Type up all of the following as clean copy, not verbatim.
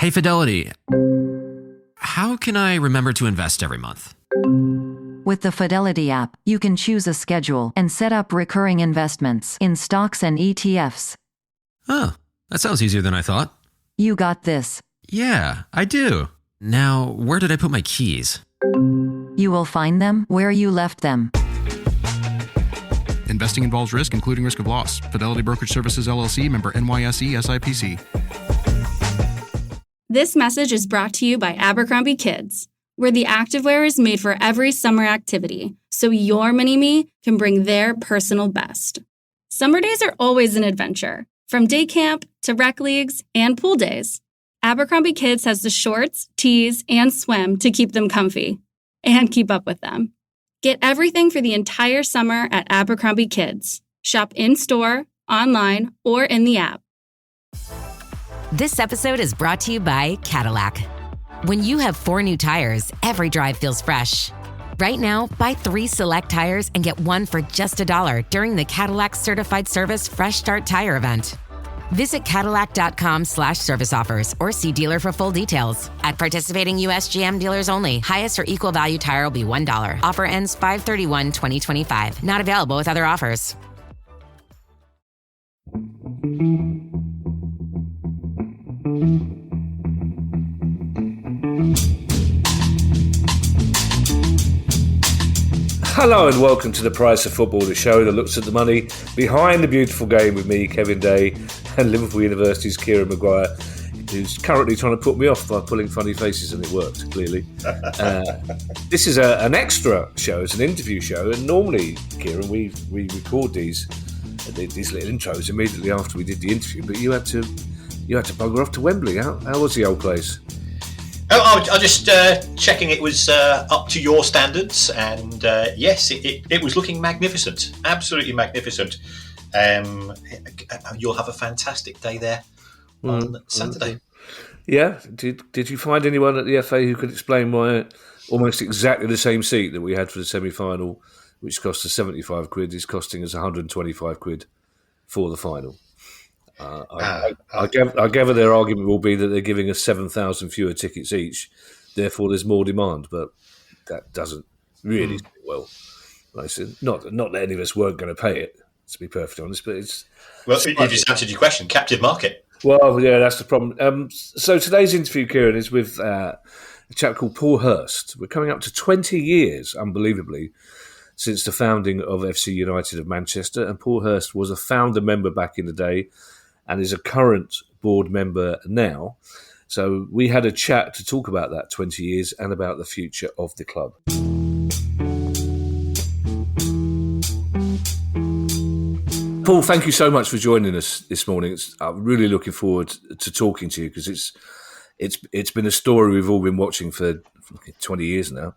Hey, Fidelity, how can I remember to invest every month? With the Fidelity app, you can choose a schedule and set up recurring investments in stocks and ETFs. Oh, that sounds easier than I thought. You got this. Yeah, I do. Now, where did I put my keys? You will find them where you left them. Investing involves risk, including risk of loss. Fidelity Brokerage Services, LLC, member NYSE, SIPC. This message is brought to you by Abercrombie Kids, where the activewear is made for every summer activity, so your mini-me can bring their personal best. Summer days are always an adventure, from day camp to rec leagues and pool days. Abercrombie Kids has the shorts, tees, and swim to keep them comfy and keep up with them. Get everything for the entire summer at Abercrombie Kids. Shop in-store, online, or in the app. This episode is brought to you by Cadillac. When you have 4 new tires, every drive feels fresh. Right now, buy 3 select tires and get 1 for just $1 during the Cadillac Certified Service Fresh Start Tire event. Visit Cadillac.com/service offers or see dealer for full details. At participating U.S. GM dealers only. Highest or equal value tire will be $1. Offer ends 5/31/2025. Not available with other offers. Hello and welcome to The Price of Football, the show that looks at the money behind the beautiful game with me, Kevin Day, and Liverpool University's Kieran Maguire, who's currently trying to put me off by pulling funny faces, and it worked, clearly. This is an extra show, it's an interview show, and normally, Kieran, we record these little intros immediately after we did the interview, but you had to bugger off to Wembley. How was the old place? Oh, I just checking it was up to your standards, and yes, it was looking magnificent, absolutely magnificent. You'll have a fantastic day there on Saturday. Yeah, did you find anyone at the FA who could explain why almost exactly the same seat that we had for the semi-final, which cost us 75 quid, is costing us 125 quid for the final? I gather their argument will be that they're giving us 7,000 fewer tickets each, therefore there's more demand, but that doesn't really sit well. Like I said, not that any of us weren't going to pay it, to be perfectly honest, but it's... Well, you just answered your question, captive market. Well, yeah, that's the problem. So today's interview, Kieran, is with a chap called Paul Hurst. We're coming up to 20 years, unbelievably, since the founding of FC United of Manchester, and Paul Hurst was a founder member back in the day, and is a current board member now. So we had a chat to talk about that 20 years and about the future of the club. Paul, thank you so much for joining us this morning. I'm really looking forward to talking to you because it's been a story we've all been watching for 20 years now.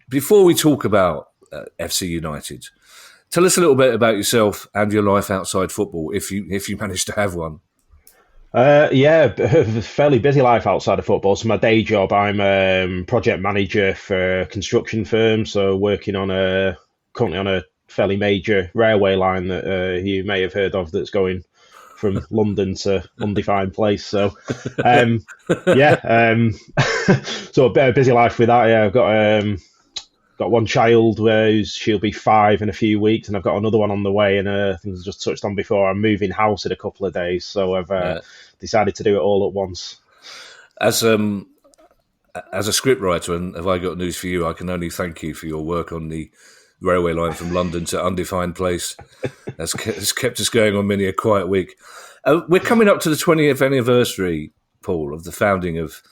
Before we talk about FC United, tell us a little bit about yourself and your life outside football, if you manage to have one. A fairly busy life outside of football. So my day job, I'm project manager for a construction firm, so working currently on a fairly major railway line that you may have heard of that's going from London to undefined place. So, so a busy life with that. Yeah, I've got one child she'll be 5 in a few weeks, and I've got another one on the way. And I think I just touched on before, I'm moving house in a couple of days, so I've decided to do it all at once. As a scriptwriter, and have I got news for you? I can only thank you for your work on the railway line from London to undefined place. That's kept us going on many a quiet week. We're coming up to the 20th anniversary, Paul, of the founding of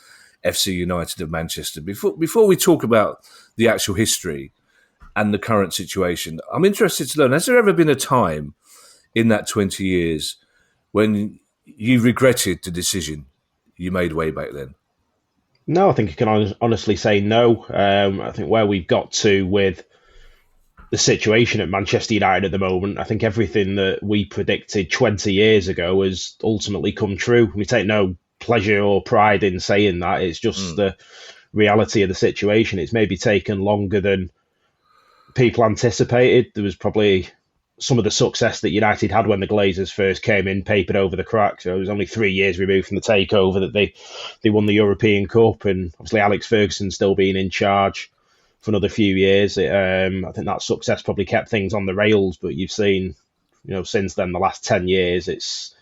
FC United of Manchester. Before we talk about the actual history and the current situation, I'm interested to learn, has there ever been a time in that 20 years when you regretted the decision you made way back then? No, I think you can honestly say no. I think where we've got to with the situation at Manchester United at the moment, I think everything that we predicted 20 years ago has ultimately come true. We take no pleasure or pride in saying that. It's just the reality of the situation. It's maybe taken longer than people anticipated. There was probably some of the success that United had when the Glazers first came in papered over the cracks. It was only 3 years removed from the takeover that they won the European Cup, and obviously Alex Ferguson still being in charge for another few years. I think that success probably kept things on the rails, but you've seen, since then, the last 10 years, it's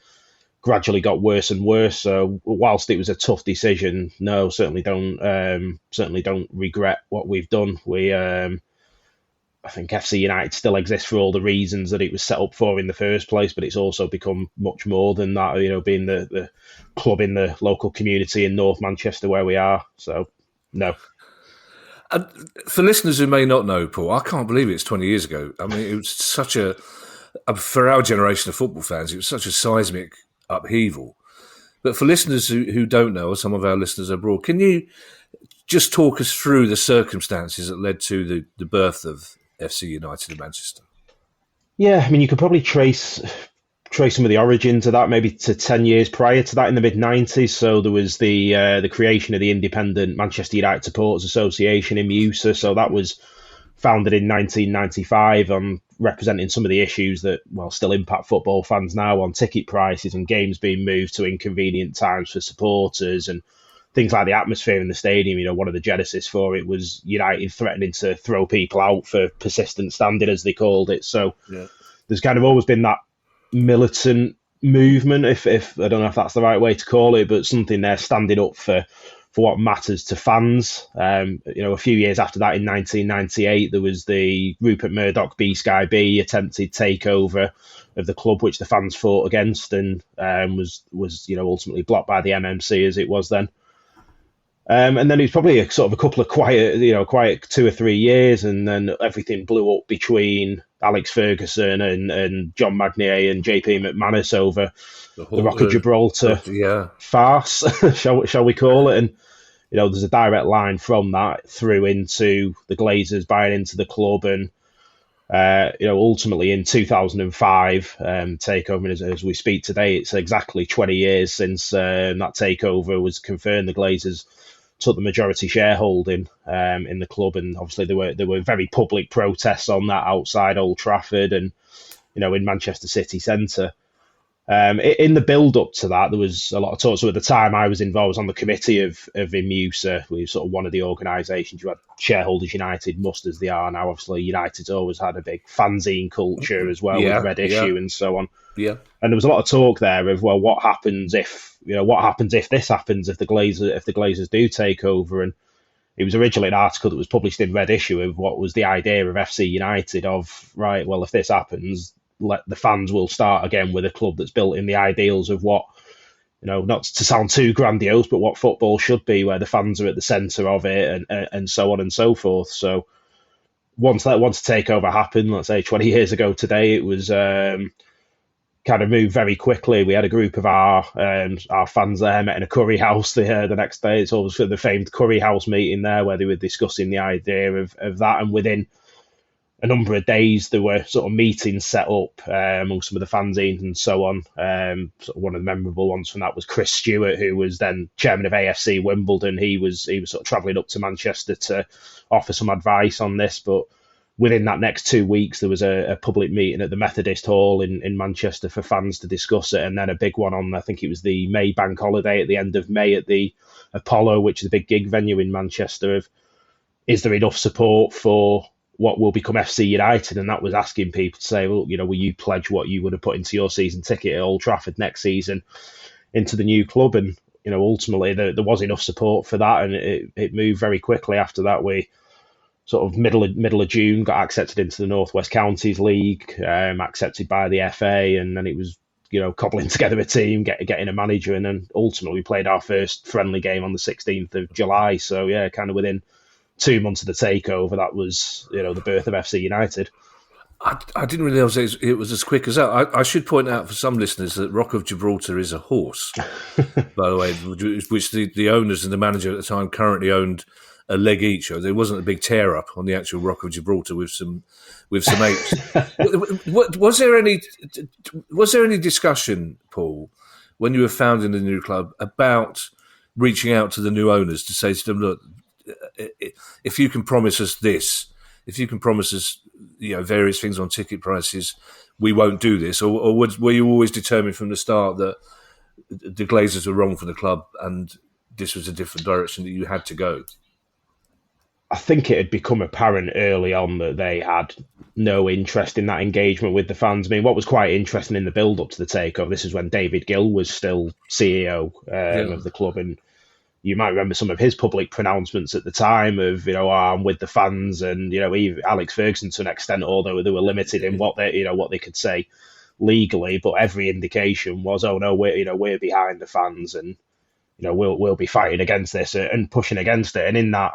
gradually got worse and worse. So whilst it was a tough decision, no, certainly don't regret what we've done. I think FC United still exists for all the reasons that it was set up for in the first place, but it's also become much more than that, being the club in the local community in North Manchester where we are. So, no. For listeners who may not know, Paul, I can't believe it's 20 years ago. I mean, it was such for our generation of football fans, it was such a seismic upheaval. But for listeners who don't know, or some of our listeners abroad, can you just talk us through the circumstances that led to the birth of FC United of Manchester? Yeah, I mean, you could probably trace some of the origins of that maybe to 10 years prior to that in the mid-90s. So there was the creation of the independent Manchester United Supporters Association in MUSA. So that was founded in 1995 representing some of the issues that, still impact football fans now on ticket prices and games being moved to inconvenient times for supporters and things like the atmosphere in the stadium. One of the genesis for it was United threatening to throw people out for persistent standing, as they called it. So there's kind of always been that militant movement, if I don't know if that's the right way to call it, but something there standing up for what matters to fans. A few years after that, in 1998, there was the Rupert Murdoch B-Sky B attempted takeover of the club, which the fans fought against and was ultimately blocked by the MMC as it was then. And then it was probably a couple of quiet 2 or 3 years, and then everything blew up between Alex Ferguson and John Magnier and JP McManus over the Rock of Gibraltar farce, shall we call it? And there's a direct line from that through into the Glazers buying into the club, and ultimately in 2005 takeover. As we speak today, it's exactly 20 years since that takeover was confirmed. The Glazers took the majority shareholding in the club, and obviously there were very public protests on that outside Old Trafford and in Manchester city centre. In the build up to that, there was a lot of talk. So at the time I was involved, I was on the committee of IMUSA. We were sort of one of the organisations. You had Shareholders United, must as they are now. Obviously United's always had a big fanzine culture as well, with Red Issue and so on. Yeah. And there was a lot of talk there of, what happens if this happens, if the Glazers do take over. And it was originally an article that was published in Red Issue of what was the idea of FC United of, right, well, if this happens, the fans will start again with a club that's built in the ideals of what, not to sound too grandiose, but what football should be, where the fans are at the centre of it and so on and so forth. So once the takeover happened, let's say 20 years ago today, it was kind of moved very quickly. We had a group of our fans there, met in a curry house the next day. It's always the famed curry house meeting there where they were discussing the idea of that. And within a number of days, there were sort of meetings set up among some of the fanzines and so on. Sort of one of the memorable ones from that was Chris Stewart, who was then chairman of AFC Wimbledon. He was sort of travelling up to Manchester to offer some advice on this, but within that next 2 weeks, there was a public meeting at the Methodist Hall in Manchester for fans to discuss it, and then a big one on, I think it was the May bank holiday at the end of May at the Apollo, which is a big gig venue in Manchester, of is there enough support for what will become FC United? And that was asking people to say, well, will you pledge what you would have put into your season ticket at Old Trafford next season into the new club? And, ultimately there was enough support for that, and it moved very quickly after that. We sort of middle of June got accepted into the North West Counties League, accepted by the FA, and then it was cobbling together a team, getting a manager, and then ultimately we played our first friendly game on the 16th of July. So yeah, kind of within 2 months of the takeover, that was the birth of FC United. I didn't realise it was as quick as that. I should point out for some listeners that Rock of Gibraltar is a horse, by the way, which the owners and the manager at the time currently owned a leg each. There wasn't a big tear up on the actual Rock of Gibraltar with some apes. Was there any discussion, Paul, when you were founding the new club, about reaching out to the new owners to say to them, look, if you can promise us this, if you can promise us, various things on ticket prices, we won't do this? Or were you always determined from the start that the Glazers were wrong for the club and this was a different direction that you had to go? I think it had become apparent early on that they had no interest in that engagement with the fans. I mean, what was quite interesting in the build-up to the takeover, this is when David Gill was still CEO of the club, and you might remember some of his public pronouncements at the time of, I'm with the fans, and even Alex Ferguson to an extent, although they were limited in what they could say legally, but every indication was, oh no, we're behind the fans, and we'll be fighting against this and pushing against it. And in that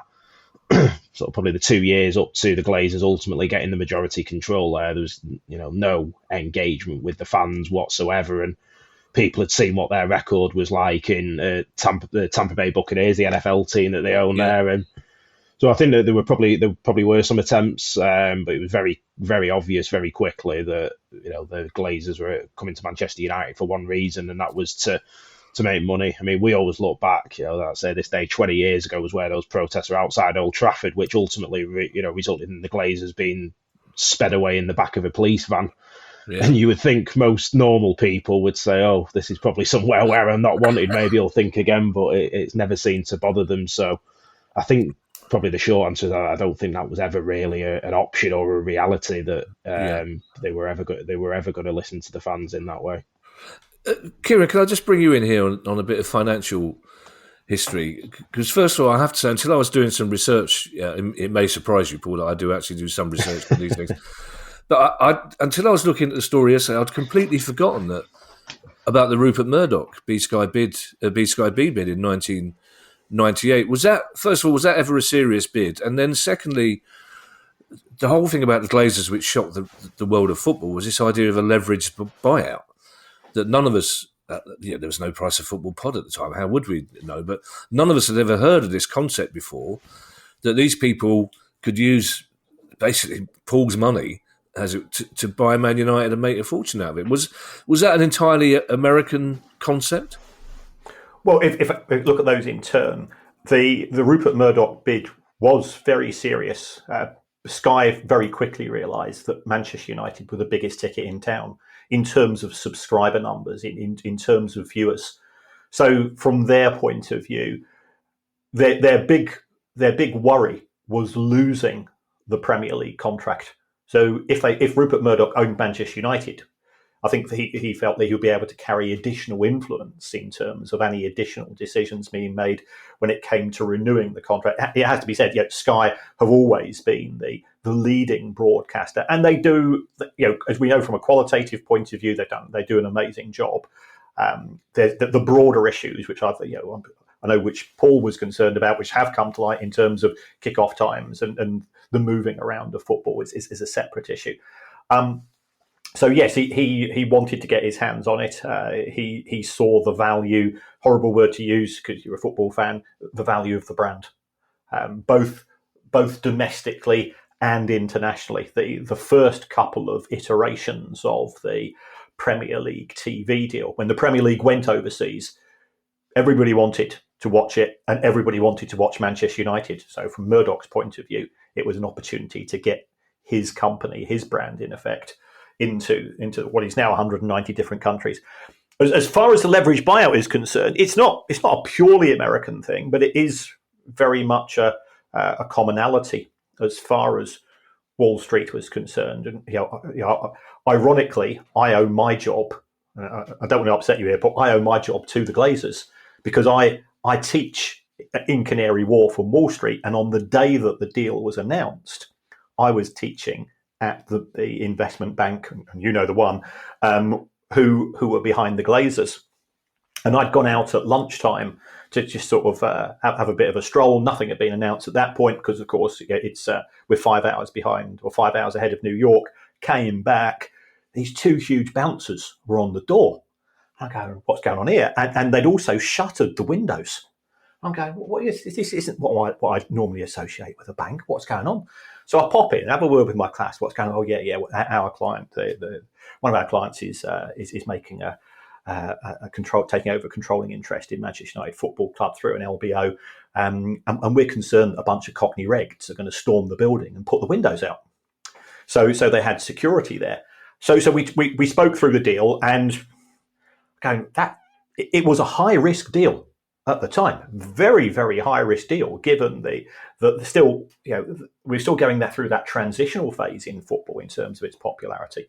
sort of probably the 2 years up to the Glazers ultimately getting the majority control there was no engagement with the fans whatsoever, and people had seen what their record was like in the Tampa Bay Buccaneers, the NFL team that they own there, and so I think that there probably were some attempts, but it was very, very obvious very quickly that the Glazers were coming to Manchester United for one reason, and that was to make money. I mean, we always look back, I'd say this day 20 years ago was where those protests were outside Old Trafford, which ultimately, resulted in the Glazers being sped away in the back of a police van. Yeah. And you would think most normal people would say, oh, this is probably somewhere where I'm not wanted. Maybe I'll think again, but it's never seemed to bother them. So I think probably the short answer is that I don't think that was ever really an option or a reality that they were ever going to listen to the fans in that way. Kieran, can I just bring you in here on a bit of financial history? Because first of all, I have to say, until I was doing some research, it may surprise you, Paul, that I do actually do some research on these things. But until I was looking at the story yesterday, I'd completely forgotten about the Rupert Murdoch B Sky B bid in 1998. Was that, first of all, was that ever a serious bid? And then secondly, the whole thing about the Glazers, which shocked the world of football, was this idea of a leveraged buyout. That none of us, there was no Price of Football pod at the time, how would we know? But none of us had ever heard of this concept before, that these people could use basically Paul's money to buy Man United and make a fortune out of it. Was that an entirely American concept? Well, if I look at those in turn, the Rupert Murdoch bid was very serious. Sky very quickly realised that Manchester United were the biggest ticket in town in terms of subscriber numbers, in terms of viewers. So from their point of view, their big worry was losing the Premier League contract. So if Rupert Murdoch owned Manchester United, I think that he felt that he would be able to carry additional influence in terms of any additional decisions being made when it came to renewing the contract. It has to be said, Sky have always been the leading broadcaster, and they do, as we know from a qualitative point of view, they do an amazing job. The broader issues, which I know which Paul was concerned about, which have come to light in terms of kick-off times and the moving around of football is a separate issue. So yes, he wanted to get his hands on it. He saw the value, horrible word to use because you're a football fan, the value of the brand, both domestically and internationally. The first couple of iterations of the Premier League TV deal, when the Premier League went overseas, everybody wanted to watch it and everybody wanted to watch Manchester United. So from Murdoch's point of view, it was an opportunity to get his company, his brand in effect, into what is now 190 different countries. As far as the leverage buyout is concerned, it's not a purely American thing, but it is very much a commonality as far as Wall Street was concerned. And ironically, I owe my job. I don't want to upset you here, but I owe my job to the Glazers because I teach in Canary Wharf on Wall Street, and on the day that the deal was announced, I was teaching at the investment bank, and you know the one, who were behind the Glazers. And I'd gone out at lunchtime to just sort of have a bit of a stroll. Nothing had been announced at that point because, of course, it's we're 5 hours behind or 5 hours ahead of New York. Came back, these two huge bouncers were on the door. I go, what's going on here? And they'd also shuttered the windows. I'm going, this isn't what I normally associate with a bank. What's going on? So I pop in and have a word with my class. What's going on? Oh, yeah. Our client, one of our clients is making taking over controlling interest in Manchester United Football Club through an LBO, and we're concerned that a bunch of Cockney regs are going to storm the building and put the windows out. So they had security there. So we spoke through the deal, and going that it was a high risk deal at the time, very, very high risk deal, given the still, we're still going through that transitional phase in football in terms of its popularity.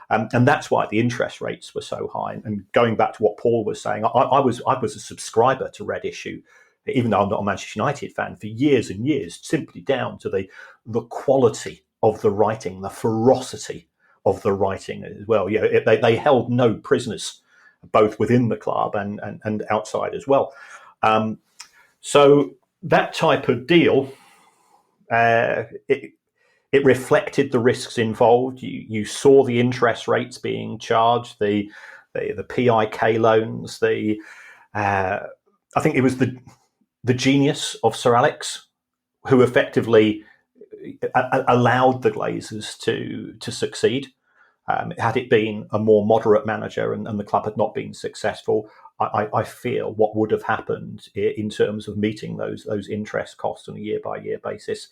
And that's why the interest rates were so high. And going back to what Paul was saying, I was a subscriber to Red Issue, even though I'm not a Manchester United fan, for years and years, simply down to the quality of the writing, the ferocity of the writing as well. They held no prisoners, both within the club and outside as well. So that type of deal, it reflected the risks involved. You saw the interest rates being charged, the PIK loans. I think it was the genius of Sir Alex who effectively allowed the Glazers to succeed. Had it been a more moderate manager and the club had not been successful, I fear what would have happened in terms of meeting those interest costs on a year-by-year basis.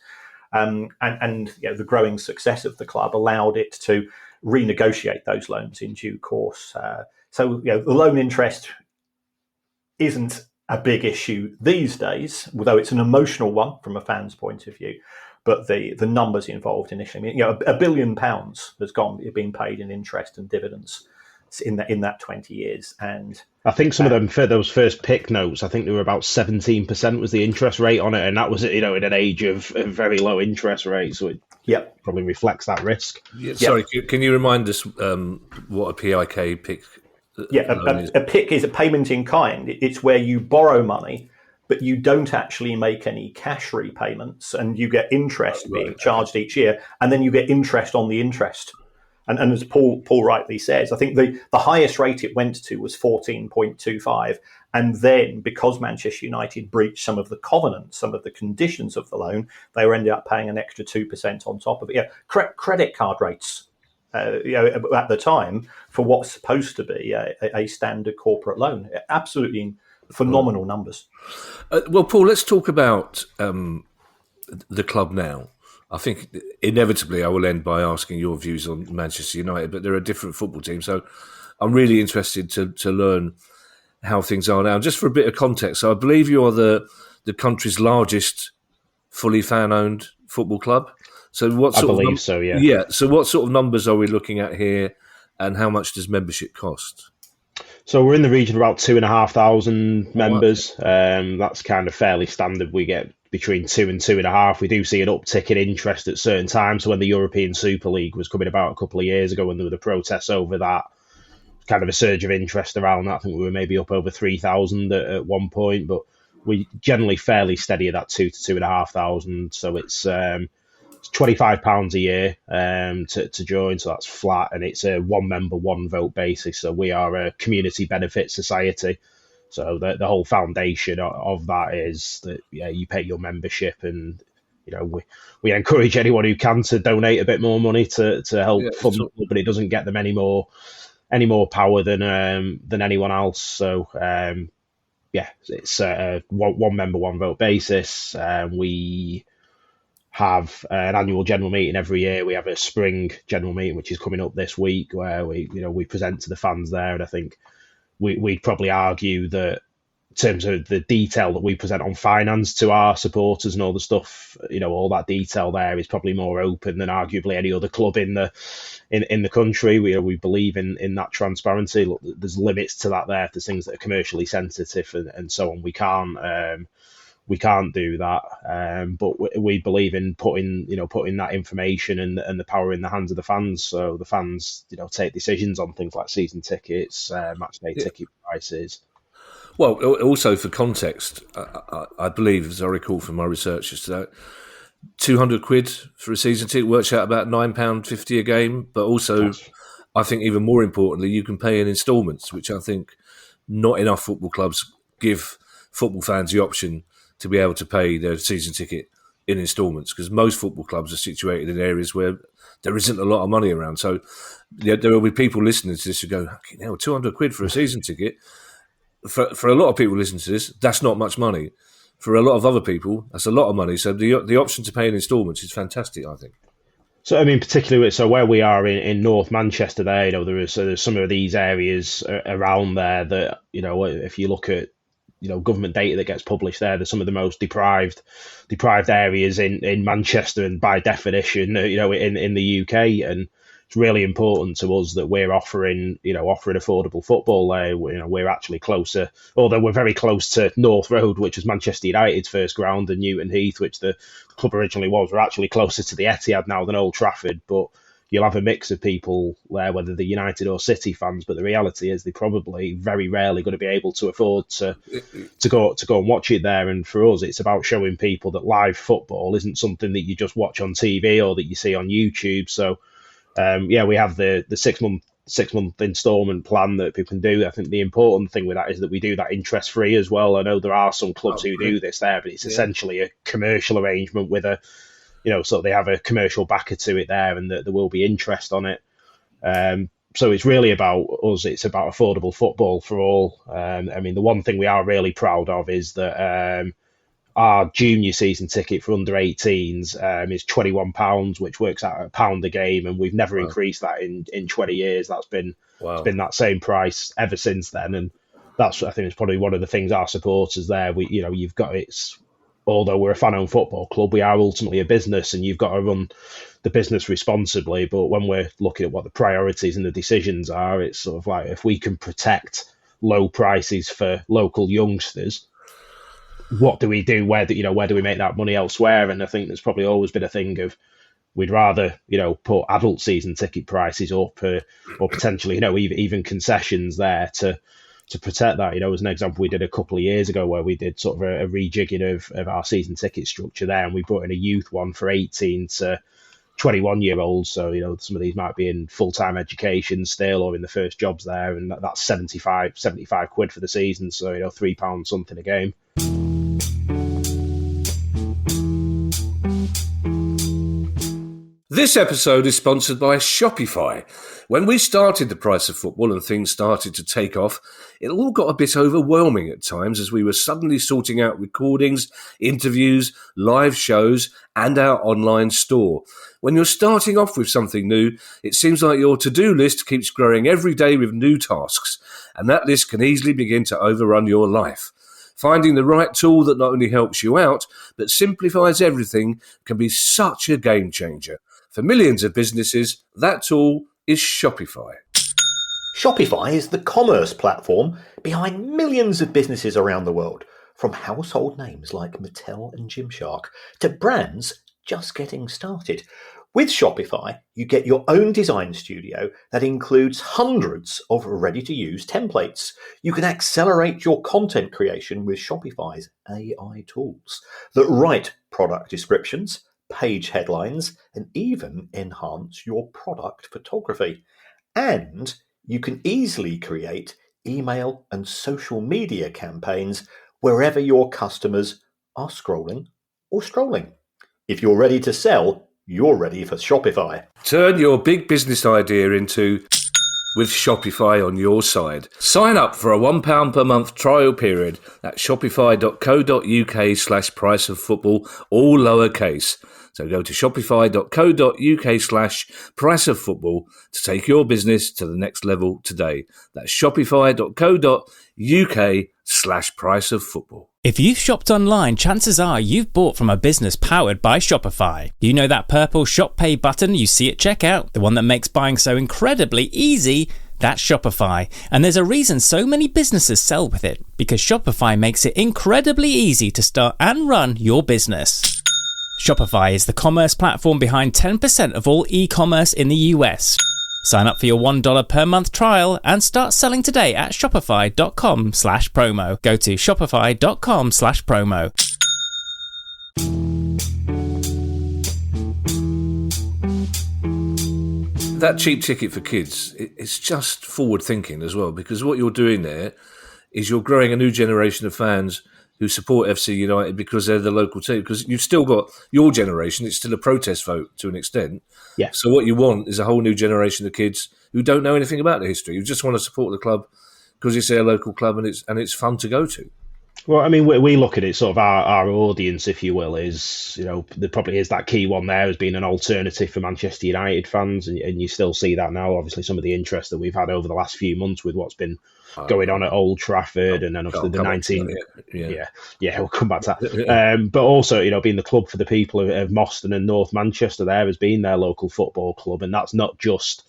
And the growing success of the club allowed it to renegotiate those loans in due course. So the loan interest isn't a big issue these days, although it's an emotional one from a fan's point of view. But the numbers involved initially, £1 billion has been paid in interest and dividends in that 20 years. And I think some of them, for those first pick notes, I think they were about 17% was the interest rate on it, and that was in an age of very low interest rates, so it probably reflects that risk. Sorry, can you remind us what a PIK pick? A PIK is a payment in kind. It's where you borrow money, but you don't actually make any cash repayments, and you get interest being charged each year, and then you get interest on the interest. And as Paul rightly says, I think the highest rate it went to was 14.25. And then because Manchester United breached some of the covenants, some of the conditions of the loan, they ended up paying an extra 2% on top of it. Credit card rates, at the time for what's supposed to be a standard corporate loan. Absolutely phenomenal numbers. Well, Paul, let's talk about the club now. I think inevitably I will end by asking your views on Manchester United, but there are different football teams, so I'm really interested to learn how things are now. Just for a bit of context, so I believe you are the country's largest fully fan-owned football club. So what sort I believe so, yeah. Yeah, so what sort of numbers are we looking at here, and how much does membership cost? So we're in the region of about 2,500 members. That's kind of fairly standard. We get between 2 and 2.5. We do see an uptick in interest at certain times. So when the European Super League was coming about a couple of years ago, when there were the protests over that, kind of a surge of interest around that. I think we were maybe up over 3,000 at one point, but we generally fairly steady at that 2 to 2,500. So it's £25 a year to join, so that's flat, and it's a one member, one vote basis. So we are a community benefit society. So the whole foundation of that is that you pay your membership, and we encourage anyone who can to donate a bit more money to help fund it, but it doesn't get them any more power than anyone else. So it's a one member, one vote basis. We have an annual general meeting every year. We have a spring general meeting, which is coming up this week, where we present to the fans there. And I think we'd probably argue that in terms of the detail that we present on finance to our supporters and all the stuff, all that detail there is probably more open than arguably any other club in the country. We believe in that transparency. Look, there's limits to that there. There's things that are commercially sensitive and so on. We can't do that, but we believe in putting that information and the power in the hands of the fans. So the fans, take decisions on things like season tickets, match day ticket prices. Well, also for context, I believe, as I recall from my research, is that £200 for a season ticket works out about £9.50 a game. But also, I think even more importantly, you can pay in instalments, which I think not enough football clubs give football fans the option to be able to pay their season ticket in instalments, because most football clubs are situated in areas where there isn't a lot of money around. So there will be people listening to this who go, okay, now £200 for a season ticket. For a lot of people listening to this, that's not much money. For a lot of other people, that's a lot of money. So the option to pay in instalments is fantastic, I think. So, I mean, particularly where we are in North Manchester there, there's some of these areas around there that, if you look at, government data that gets published there, there's some of the most deprived areas in Manchester, and by definition, in the UK. And it's really important to us that we're offering affordable football there. We're actually closer, although we're very close to North Road, which was Manchester United's first ground, and Newton Heath, which the club originally was. We're actually closer to the Etihad now than Old Trafford, but you'll have a mix of people there, whether they're United or City fans. But the reality is they're probably very rarely going to be able to afford to go and watch it there. And for us, it's about showing people that live football isn't something that you just watch on TV or that you see on YouTube. So we have the 6 month installment plan that people can do. I think the important thing with that is that we do that interest free as well. I know there are some clubs who do this there, but it's essentially a commercial arrangement with so they have a commercial backer to it there, and that there will be interest on it. So it's really about us. It's about affordable football for all. The one thing we are really proud of is that our junior season ticket for under 18s is £21, which works out at £1 a game, and we've never increased that in 20 years. That's been it's been that same price ever since then, and that's, I think, it's probably one of the things our supporters there. You've got although we're a fan-owned football club, we are ultimately a business, and you've got to run the business responsibly. But when we're looking at what the priorities and the decisions are, it's sort of like, if we can protect low prices for local youngsters, what do we do? Where do we make that money elsewhere? And I think there's probably always been a thing of, we'd rather put adult season ticket prices up, or potentially even concessions there to protect that. As an example, we did a couple of years ago where we did sort of a rejigging of our season ticket structure there, and we brought in a youth one for 18 to 21-year-olds. So some of these might be in full-time education still, or in the first jobs there, and that's 75 quid for the season. So £3 something a game. This episode is sponsored by Shopify. When we started The Price of Football and things started to take off, it all got a bit overwhelming at times, as we were suddenly sorting out recordings, interviews, live shows, and our online store. When you're starting off with something new, it seems like your to-do list keeps growing every day with new tasks, and that list can easily begin to overrun your life. Finding the right tool that not only helps you out, but simplifies everything can be such a game changer. For millions of businesses, that tool is Shopify. Shopify is the commerce platform behind millions of businesses around the world, from household names like Mattel and Gymshark to brands just getting started. With Shopify, you get your own design studio that includes hundreds of ready-to-use templates. You can accelerate your content creation with Shopify's AI tools that write product descriptions, page headlines, and even enhance your product photography. And you can easily create email and social media campaigns wherever your customers are scrolling or strolling. If you're ready to sell, you're ready for Shopify. Turn your big business idea into with Shopify on your side. Sign up for a £1 per month trial period at shopify.co.uk/priceoffootball, all lowercase. So go to shopify.co.uk/priceoffootball to take your business to the next level today. That's shopify.co.uk/priceoffootball. If you've shopped online, chances are you've bought from a business powered by Shopify. You know that purple Shop Pay button you see at checkout? The one that makes buying so incredibly easy? That's Shopify. And there's a reason so many businesses sell with it, because Shopify makes it incredibly easy to start and run your business. Shopify is the commerce platform behind 10% of all e-commerce in the US. Sign up for your $1 per month trial and start selling today at shopify.com/promo. Go to shopify.com/promo. That cheap ticket for kids, it's just forward thinking as well, because what you're doing there is you're growing a new generation of fans who support FC United because they're the local team. Because you've still got your generation; it's still a protest vote to an extent. Yeah. So what you want is a whole new generation of kids who don't know anything about the history, who just want to support the club because it's their local club and it's fun to go to. Well, I mean, we look at it sort of our audience, if you will, is, there probably is that key one there as being an alternative for Manchester United fans, and you still see that now. Obviously, some of the interest that we've had over the last few months with what's been going on at Old Trafford, and then obviously the 19. Yeah, we'll come back to that. But also, being the club for the people of Moston and North Manchester, there has been their local football club, and that's not just.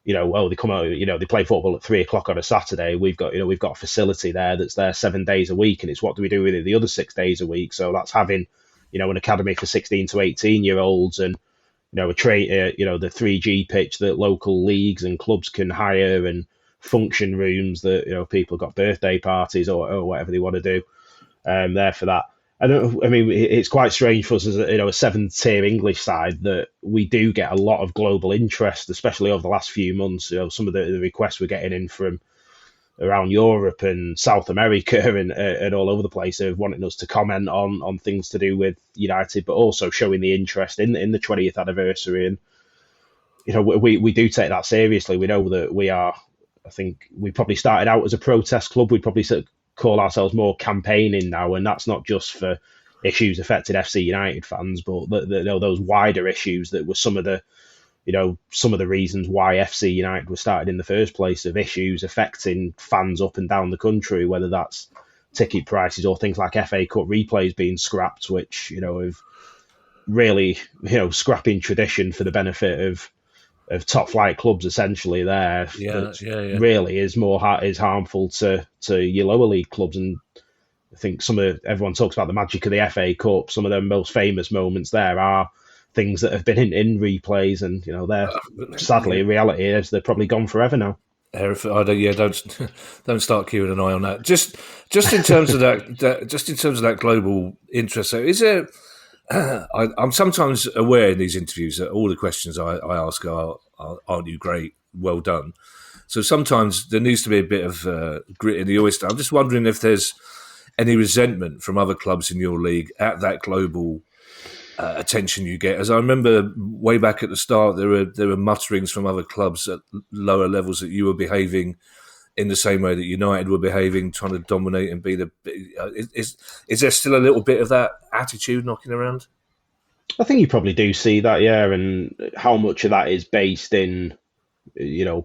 They come out, they play football at 3:00 on a Saturday. We've got a facility there that's there 7 days a week, and it's what do we do with it the other 6 days a week? So that's having, an academy for 16 to 18-year-olds, and the 3G pitch that local leagues and clubs can hire, and function rooms that people got birthday parties or whatever they want to do there for that. It's quite strange for us as a 7th-tier English side that we do get a lot of global interest, especially over the last few months. Some of the requests we're getting in from around Europe and South America and all over the place of wanting us to comment on things to do with United, but also showing the interest in the 20th anniversary. And we do take that seriously. We know that we are. I think we probably started out as a protest club. We'd probably call ourselves more campaigning now, and that's not just for issues affecting FC United fans, but those wider issues that were some of the reasons why FC United was started in the first place, of issues affecting fans up and down the country, whether that's ticket prices or things like FA Cup replays being scrapped, which have really scrapping tradition for the benefit of top flight clubs essentially there. Really is harmful to your lower league clubs. And I think everyone talks about the magic of the FA Cup. Some of the most famous moments there are things that have been in replays, and they're sadly in reality is they're probably gone forever now. Don't start Kieran and I on that. Just in terms of that global interest. So is there? I'm sometimes aware in these interviews that all the questions I ask are, aren't you great? Well done. So sometimes there needs to be a bit of grit in the oyster. I'm just wondering if there's any resentment from other clubs in your league at that global attention you get. As I remember way back at the start, there were mutterings from other clubs at lower levels that you were behaving in the same way that United were behaving, trying to dominate and be the. Is there still a little bit of that attitude knocking around? I think you probably do see that, yeah, and how much of that is based in,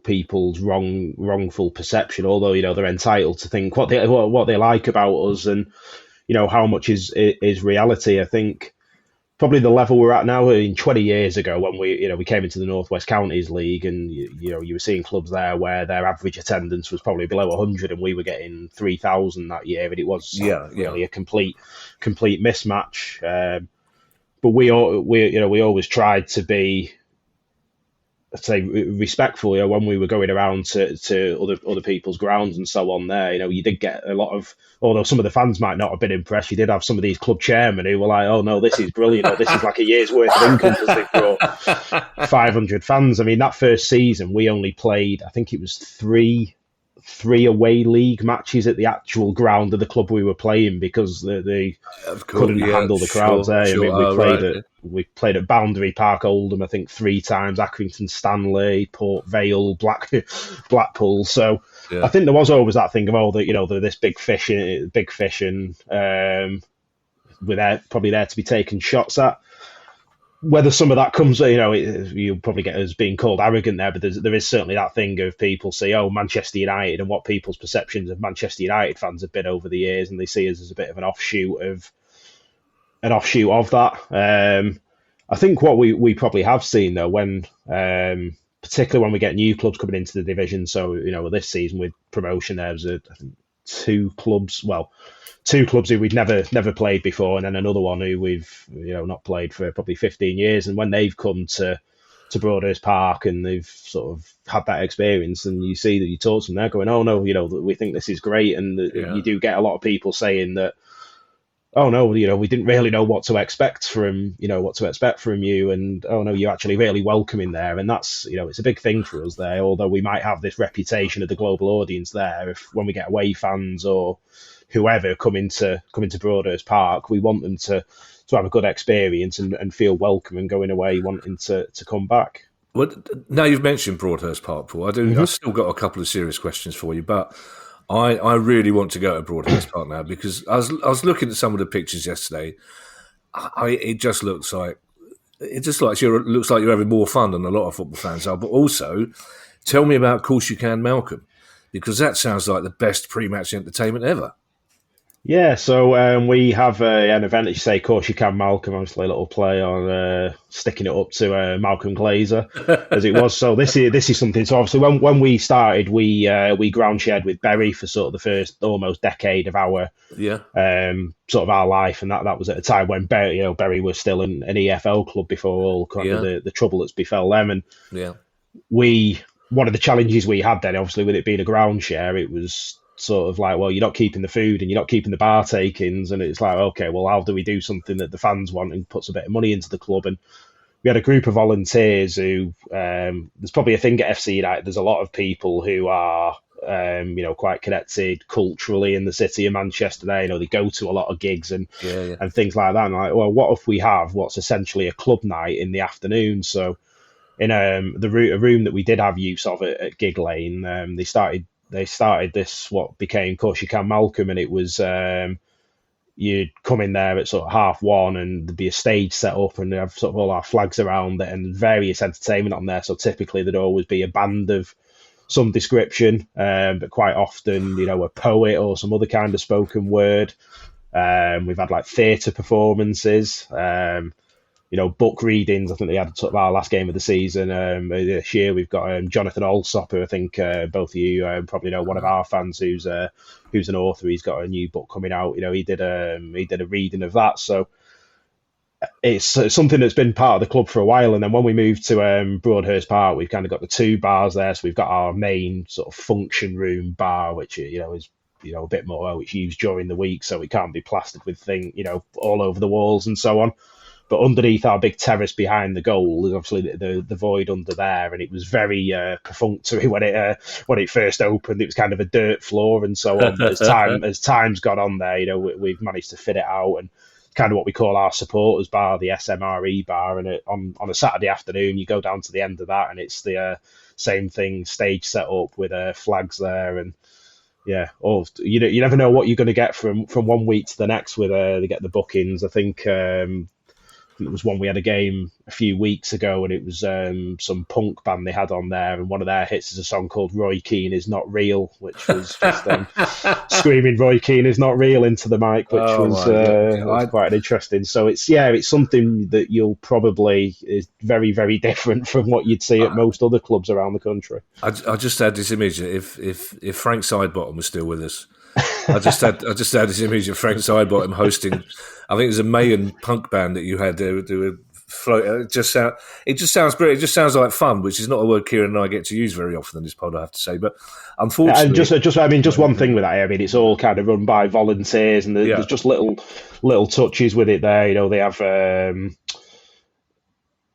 people's wrongful perception. Although they're entitled to think what they like about us, and how much is reality. I think probably the level we're at now. 20 years ago, when we came into the North West Counties League, and you were seeing clubs there where their average attendance was probably below 100, and we were getting 3,000 that year, and it was really a complete mismatch. But we always tried to be, I'd say, respectful. When we were going around to other people's grounds and so on there, you did get a lot of, although some of the fans might not have been impressed, you did have some of these club chairmen who were like, oh no, this is brilliant, or this is like a year's worth of income because they've brought 500 fans. I mean, that first season we only played, I think it was three away league matches at the actual ground of the club we were playing, because they couldn't handle the crowds there. We played at Boundary Park, Oldham, I think 3 times, Accrington Stanley, Port Vale, Blackpool. So I think there was always that thing of they're this big fish, and we're probably there to be taken shots at. Whether some of that comes, you'll probably get us being called arrogant there, but there is certainly that thing of people say, oh, Manchester United, and what people's perceptions of Manchester United fans have been over the years, and they see us as a bit of an offshoot of that. I think what we probably have seen though, when particularly when we get new clubs coming into the division. So this season with promotion, there was I think two clubs who we'd never played before, and then another one who we've not played for probably 15 years. And when they've come to Broadhurst Park and they've sort of had that experience, and you see that you talk to them, they're going, oh no, we think this is great. And you do get a lot of people saying that, oh no, we didn't really know what to expect from you, and oh no, you're actually really welcoming there, and that's it's a big thing for us there. Although we might have this reputation of the global audience there, if when we get away fans or whoever come into Broadhurst Park, we want them to have a good experience and feel welcome and going away wanting to come back. Well, now you've mentioned Broadhurst Park, Paul, I've still got a couple of serious questions for you, but I really want to go to Broadhurst Park now, because I was looking at some of the pictures yesterday. It looks like you're having more fun than a lot of football fans are. But also, tell me about Course You Can Malcolm, because that sounds like the best pre-match entertainment ever. Yeah, so we have an event, as you say, Course You Can Malcolm, obviously a little play on sticking it up to Malcolm Glazer, as it was. So this is something. So obviously when we started, we ground shared with Bury for sort of the first almost decade of our sort of our life, and that was at a time when Bury was still an EFL club before all kind of the trouble that's befell them. And one of the challenges we had then, obviously with it being a ground share, it was sort of like, well, you're not keeping the food and you're not keeping the bar takings, and it's like, okay, well, how do we do something that the fans want and puts a bit of money into the club? And we had a group of volunteers who there's probably a thing at FC United, there's a lot of people who are quite connected culturally in the city of Manchester there. They go to a lot of gigs and things like that, and like, well, what if we have what's essentially a club night in the afternoon? So in a room that we did have use of at Gig Lane, they started this, what became Course You Can Malcolm, and it was you'd come in there at sort of 1:30 and there'd be a stage set up and have sort of all our flags around it and various entertainment on there. So typically there'd always be a band of some description, but quite often, a poet or some other kind of spoken word. We've had like theatre performances, book readings. I think they had sort of our last game of the season this year. We've got Jonathan Alsop, who I think both of you probably know, one of our fans who's an author. He's got a new book coming out. He did a reading of that. So it's something that's been part of the club for a while. And then when we moved to Broadhurst Park, we've kind of got the two bars there. So we've got our main sort of function room bar, which is a bit more, which used during the week, so it can't be plastered with things all over the walls and so on. But underneath our big terrace behind the goal is obviously the void under there, and it was very perfunctory when it first opened. It was kind of a dirt floor and so on. But as time's gone on there, we've managed to fit it out, and kind of what we call our supporters bar, the SMRE bar. And on a Saturday afternoon, you go down to the end of that, and it's the same thing, stage set up with flags there, and you never know what you're going to get from 1 week to the next with they get the bookings. I think it was one we had a game a few weeks ago, and it was some punk band they had on there, and one of their hits is a song called Roy Keane Is Not Real, which was just screaming Roy Keane is not real into the mic, which was quite interesting. So it's something that you'll probably is very, very different from what you'd see at most other clubs around the country. I just had this image, if Frank Sidebottom was still with us, I just had this image of Frank Sidebottom hosting, I think it was a Mayan punk band that you had there. It just sounds brilliant. It just sounds like fun, which is not a word Kieran and I get to use very often in this pod, I have to say. But unfortunately, and just one thing with that. I mean, it's all kind of run by volunteers, and there's just little touches with it there. They have.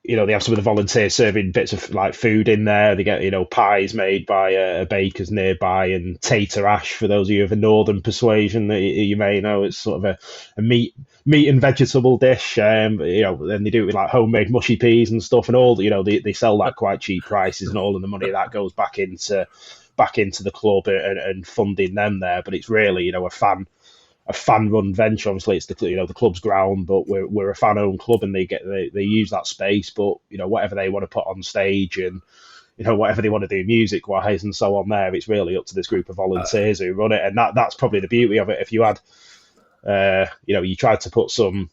They have some of the volunteers serving bits of like food in there. They get, pies made by a baker's nearby, and tater ash, for those of you of a northern persuasion that you may know. It's sort of a meat and vegetable dish. Then they do it with like homemade mushy peas and stuff, and all. They sell that quite cheap prices, and all of the money of that goes back into the club and funding them there. But it's really, a fan-run venture. Obviously, it's the club's ground, but we're a fan-owned club, and they use that space. But whatever they want to put on stage, and whatever they want to do music-wise and so on, there, it's really up to this group of volunteers who run it, and that's probably the beauty of it. If you had, you tried to put some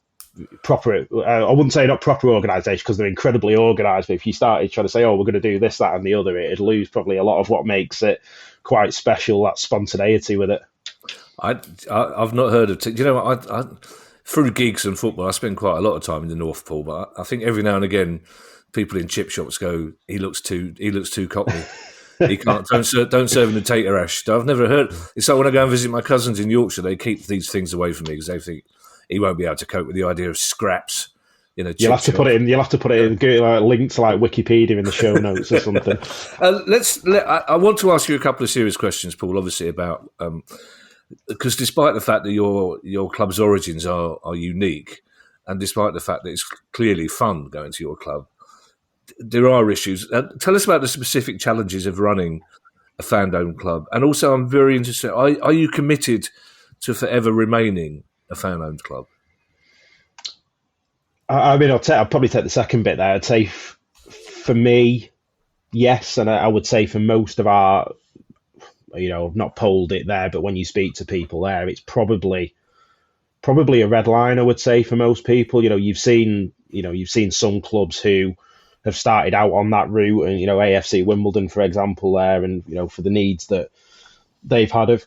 proper, I wouldn't say not proper organisation, because they're incredibly organised. But if you started trying to say, oh, we're going to do this, that, and the other, it'd lose probably a lot of what makes it quite special. That spontaneity with it. I've not heard of. I through gigs and football, I spend quite a lot of time in the North Pole. But I think every now and again, people in chip shops go, "He looks too cockney. He can't. Don't serve him the tater ash." I've never heard. It's like when I go and visit my cousins in Yorkshire, they keep these things away from me because they think he won't be able to cope with the idea of scraps. You'll have to put it in. You'll have to put it in. Get a link to like Wikipedia in the show notes or something. I want to ask you a couple of serious questions, Paul. Obviously, about because despite the fact that your club's origins are unique, and despite the fact that it's clearly fun going to your club, there are issues. Tell us about the specific challenges of running a fan-owned club, and also I'm very interested. Are you committed to forever remaining a fan-owned club? I mean, I'll probably take the second bit there. I'd say for me, yes, and I would say for most of our, I've not polled it there, but when you speak to people there, it's probably a red line. I would say for most people, you've seen some clubs who have started out on that route, and AFC Wimbledon, for example, there, and for the needs that they've had of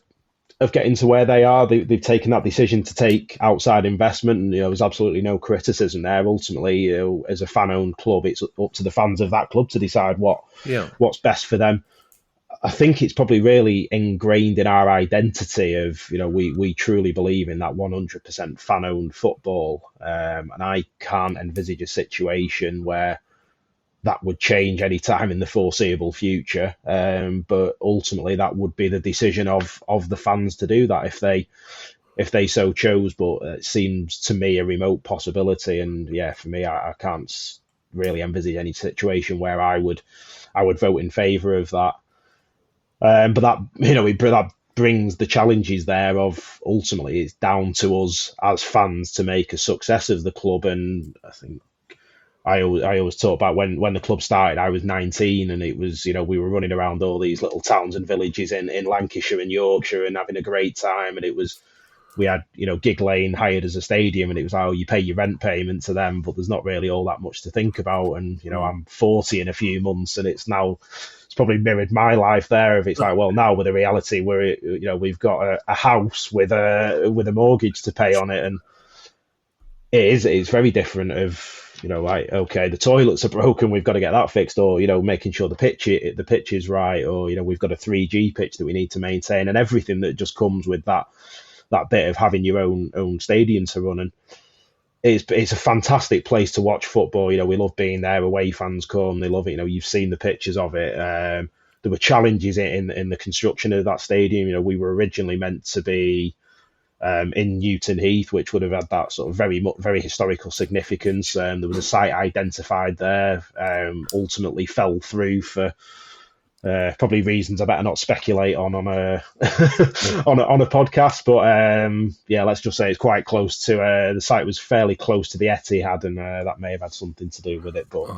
getting to where they are, they've taken that decision to take outside investment, and there's absolutely no criticism there. Ultimately, as a fan-owned club, it's up to the fans of that club to decide what's best for them. I think it's probably really ingrained in our identity of, we truly believe in that 100% fan-owned football, and I can't envisage a situation where that would change any time in the foreseeable future. But ultimately, that would be the decision of the fans to do that if they so chose. But it seems to me a remote possibility. And yeah, for me, I can't really envisage any situation where I would vote in favour of that. But that brings the challenges there of ultimately it's down to us as fans to make a success of the club. And I think I always talk about when the club started, I was 19, and it was, we were running around all these little towns and villages in Lancashire and Yorkshire and having a great time. And we had, Gig Lane hired as a stadium, and it was you pay your rent payment to them, but there's not really all that much to think about. And, I'm 40 in a few months, and it's probably mirrored my life there. If it's like, well, now with the reality where, we've got a house with a mortgage to pay on it. And it's very different of, okay, the toilets are broken, we've got to get that fixed, or making sure the pitch is right, or we've got a 3G pitch that we need to maintain, and everything that just comes with that bit of having your own stadium to run. And it's a fantastic place to watch football. We love being there. Away fans come, they love it. You've seen the pictures of it. There were challenges in the construction of that stadium. We were originally meant to be in Newton Heath, which would have had that sort of very historical significance. There was a site identified there, ultimately fell through for probably reasons I better not speculate on a on a podcast. But yeah, let's just say it's quite close to the site was fairly close to the Etihad, and that may have had something to do with it. But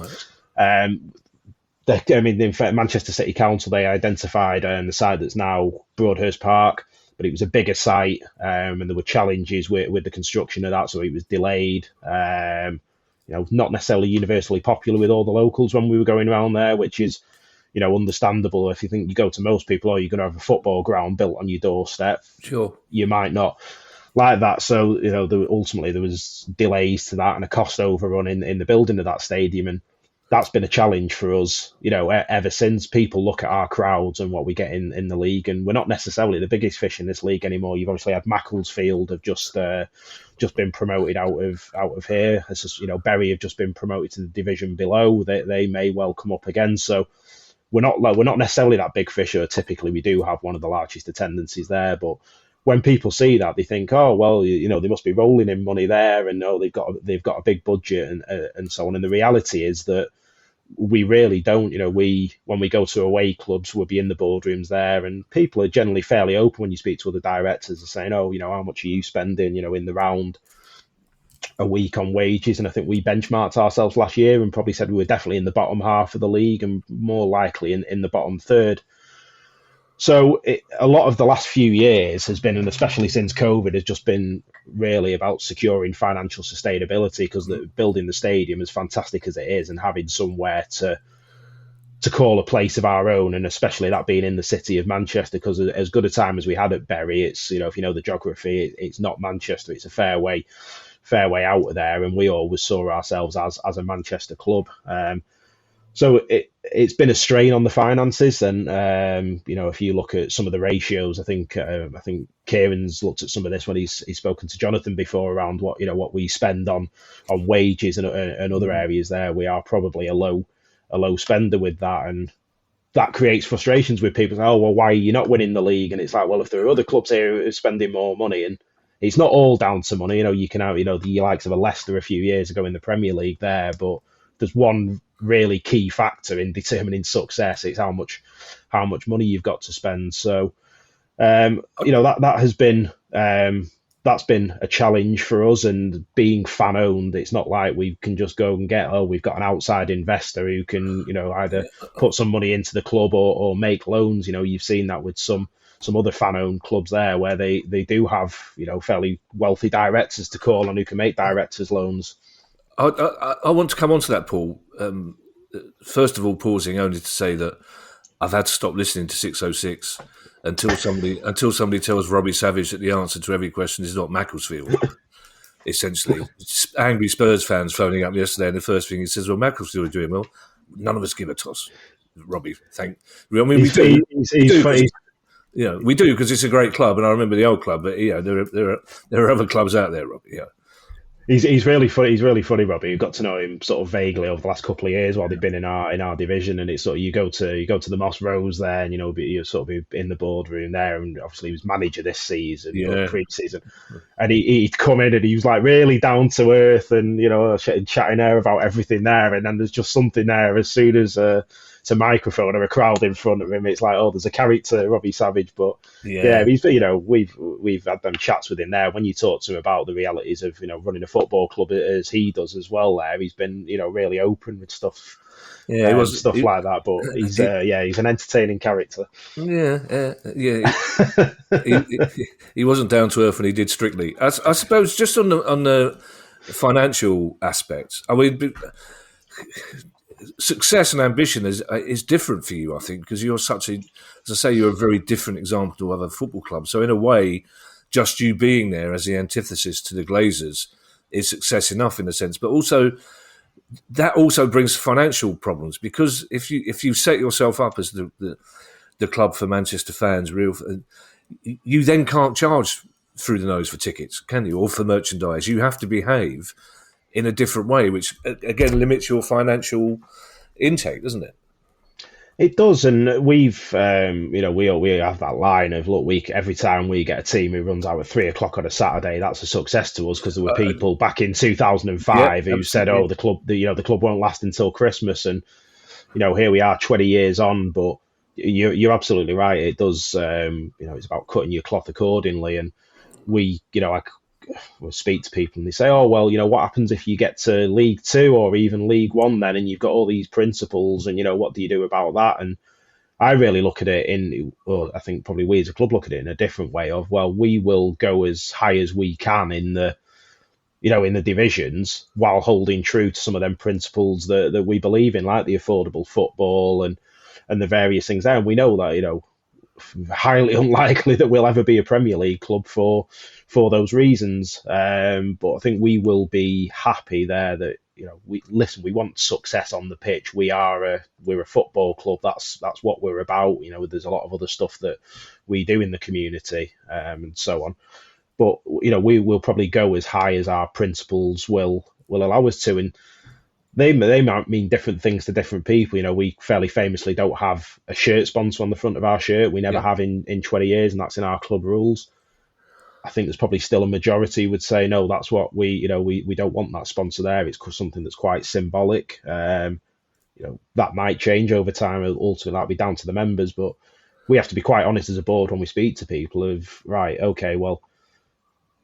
in fact, Manchester City Council, they identified the site that's now Broadhurst Park, but it was a bigger site, and there were challenges with the construction of that, so it was delayed. Not necessarily universally popular with all the locals when we were going around there, which is, understandable. If you think you go to most people, you're going to have a football ground built on your doorstep. Sure. You might not like that. So, ultimately there was delays to that and a cost overrun in the building of that stadium. And that's been a challenge for us, ever since. People look at our crowds and what we get in the league, and we're not necessarily the biggest fish in this league anymore. You've obviously had Macclesfield have just been promoted out of here. It's just, Bury have just been promoted to the division below. They may well come up again. So we're not necessarily that big fish. Typically, we do have one of the largest attendances there, but when people see that, they think, oh well, they must be rolling in money there, and they've got a big budget and so on. And the reality is that we really don't. When we go to away clubs, we'll be in the boardrooms there, and people are generally fairly open when you speak to other directors and saying, oh, how much are you spending, in the round a week on wages. And I think we benchmarked ourselves last year and probably said we were definitely in the bottom half of the league and more likely in the bottom third. So a lot of the last few years has been, and especially since COVID, has just been really about securing financial sustainability, because building the stadium, as fantastic as it is, and having somewhere to call a place of our own, and especially that being in the city of Manchester, because as good a time as we had at Bury, it's, if you know the geography, it's not Manchester, it's a fair way out of there, and we always saw ourselves as a Manchester club. So it's been a strain on the finances, and if you look at some of the ratios, I think Kieran's looked at some of this when he's spoken to Jonathan before around what we spend on wages and other areas. There, we are probably a low spender with that, and that creates frustrations with people. Oh, well, why are you not winning the league? And it's like, well, if there are other clubs here who are spending more money, and it's not all down to money. You can have the likes of a Leicester a few years ago in the Premier League there, but there's one really key factor in determining success. It's how much money you've got to spend. So that has been that's been a challenge for us. And being fan owned, it's not like we can just go and we've got an outside investor who can either put some money into the club or make loans. You've seen that with some other fan owned clubs there, where they do have fairly wealthy directors to call on who can make directors loans. I want to come on to that, Paul. First of all, pausing only to say that I've had to stop listening to 606 until somebody tells Robbie Savage that the answer to every question is not Macclesfield. Essentially, angry Spurs fans phoning up yesterday, and the first thing he says, "Well, Macclesfield are doing well. None of us give a toss." Robbie, we do. We do because it's a great club, and I remember the old club. But there are other clubs out there, Robbie. Yeah. He's really funny. He's really funny, Robbie. You got to know him sort of vaguely over the last couple of years while they've been in our division, and it's sort of you go to the Moss Rose there, and you sort of be in the boardroom there, and obviously he was manager this season, pre-season, and he'd come in and he was like really down to earth, and chatting there about everything there, and then there's just something there as soon as it's a microphone or a crowd in front of him, it's like, oh, there's a character, Robbie Savage. But he's we've had them chats with him there. When you talk to him about the realities of running a football club as he does as well, there he's been really open with stuff. Yeah, like that. But he's an entertaining character. He wasn't down to earth when he did Strictly. I suppose just on the financial aspects. I mean, success and ambition is different for you, I think, because you're you're a very different example to other football clubs. So in a way, just you being there as the antithesis to the Glazers is success enough in a sense. But also, that also brings financial problems, because if you set yourself up as the club for Manchester fans, you then can't charge through the nose for tickets, can you, or for merchandise? You have to behave in a different way, which again limits your financial intake, doesn't it? It does, and we've we have that line of look, every time we get a team who runs out at 3:00 on a Saturday, that's a success to us, because there were people back in 2005 who said, "Oh, the club won't last until Christmas," and here we are 20 years on. But you're absolutely right. It does. It's about cutting your cloth accordingly, and we'll speak to people and they say, oh, well, what happens if you get to League Two or even League One then, and you've got all these principles, and what do you do about that? And I really look at it I think probably we as a club look at it in a different way of, well, we will go as high as we can in the divisions while holding true to some of them principles that we believe in, like the affordable football and the various things there. And we know that, highly unlikely that we'll ever be a Premier League club for those reasons. But I think we will be happy there that we want success on the pitch. we're a football club. That's what we're about. There's a lot of other stuff that we do in the community and so on. But we will probably go as high as our principles will allow us to, and they might mean different things to different people. We fairly famously don't have a shirt sponsor on the front of our shirt. We never have in 20 years, and that's in our club rules. I think there's probably still a majority would say, no, that's what we don't want that sponsor there. It's something that's quite symbolic. That might change over time. Ultimately, that'll be down to the members, but we have to be quite honest as a board when we speak to people of, right, okay, well,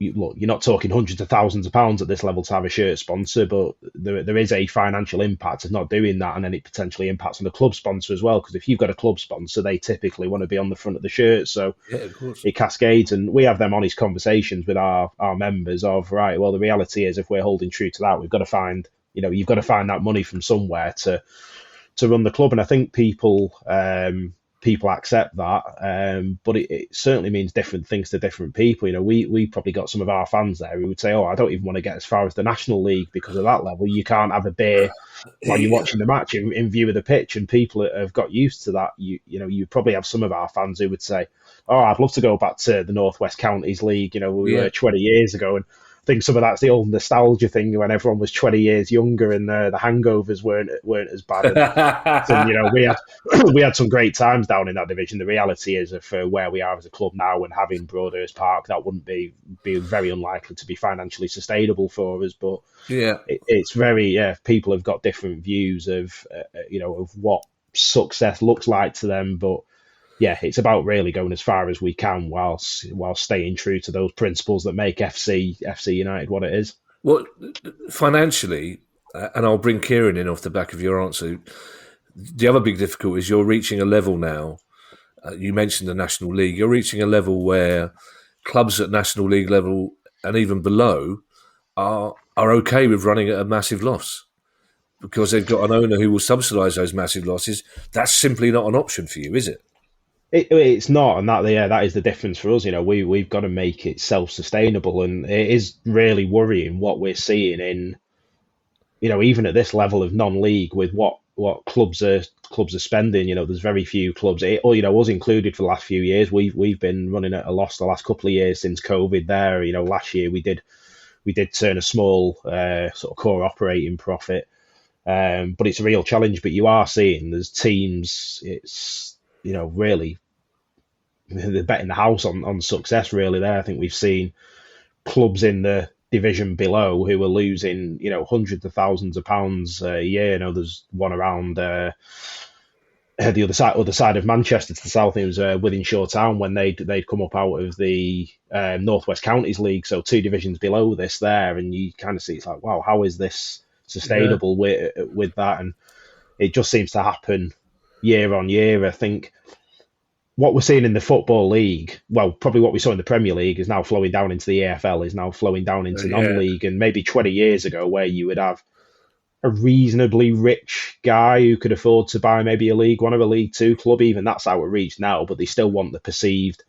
you're not talking hundreds of thousands of pounds at this level to have a shirt sponsor, but there is a financial impact of not doing that, and then it potentially impacts on the club sponsor as well, because if you've got a club sponsor, they typically want to be on the front of the shirt, so it cascades, and we have them honest conversations with our members of, right, well, the reality is if we're holding true to that, we've got to find, you've got to find that money from somewhere to run the club, and I think people accept that, but it certainly means different things to different people. We probably got some of our fans there who would say, oh, I don't even want to get as far as the National League because of that level. You can't have a beer while you're watching the match in view of the pitch, and people have got used to that. You probably have some of our fans who would say, "Oh, I'd love to go back to the North West Counties League, we were 20 years ago." And I think some of that's the old nostalgia thing when everyone was 20 years younger and the hangovers weren't as bad. And we had some great times down in that division. The reality is, for where we are as a club now and having Broadhurst Park, that wouldn't be very unlikely to be financially sustainable for us. But it's very people have got different views of of what success looks like to them, but. Yeah, it's about really going as far as we can while staying true to those principles that make FC United what it is. Well, financially, and I'll bring Kieran in off the back of your answer, the other big difficulty is you're reaching a level now, you mentioned the National League, you're reaching a level where clubs at National League level and even below are okay with running at a massive loss because they've got an owner who will subsidise those massive losses. That's simply not an option for you, is it? It's not, and that is the difference for us. We've got to make it self-sustainable, and it is really worrying what we're seeing in, even at this level of non-league with what clubs are spending. There's very few clubs, us included, for the last few years. We've been running at a loss the last couple of years since COVID. There, last year we did turn a small sort of core operating profit, but it's a real challenge. But you are seeing there's teams. It's really, they're betting the house on success, really, there. I think we've seen clubs in the division below who are losing, hundreds of thousands of pounds a year. There's one around the other side of Manchester to the south. It was Wythenshawe Town when they'd come up out of the North West Counties League, so 2 divisions below this there, and you kind of see it's like, wow, how is this sustainable with that? And it just seems to happen year on year. I think what we're seeing in the Football League, well, probably what we saw in the Premier League, is now flowing down into the AFL, is now flowing down into non-league. And maybe 20 years ago, where you would have a reasonably rich guy who could afford to buy maybe a League One or a League Two club, even that's out of reach now, but they still want the perceived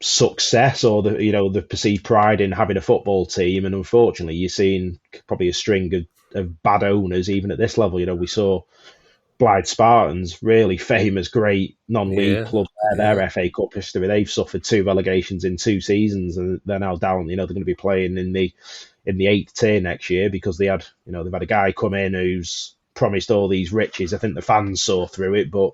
success or the perceived pride in having a football team. And unfortunately, you're seeing probably a string of bad owners even at this level. We saw Blythe Spartans, really famous, great non-league club. Their FA Cup history, they've suffered 2 relegations in 2 seasons, and they're now down. They're going to be playing in the 8th tier next year because they've had a guy come in who's promised all these riches. I think the fans saw through it, but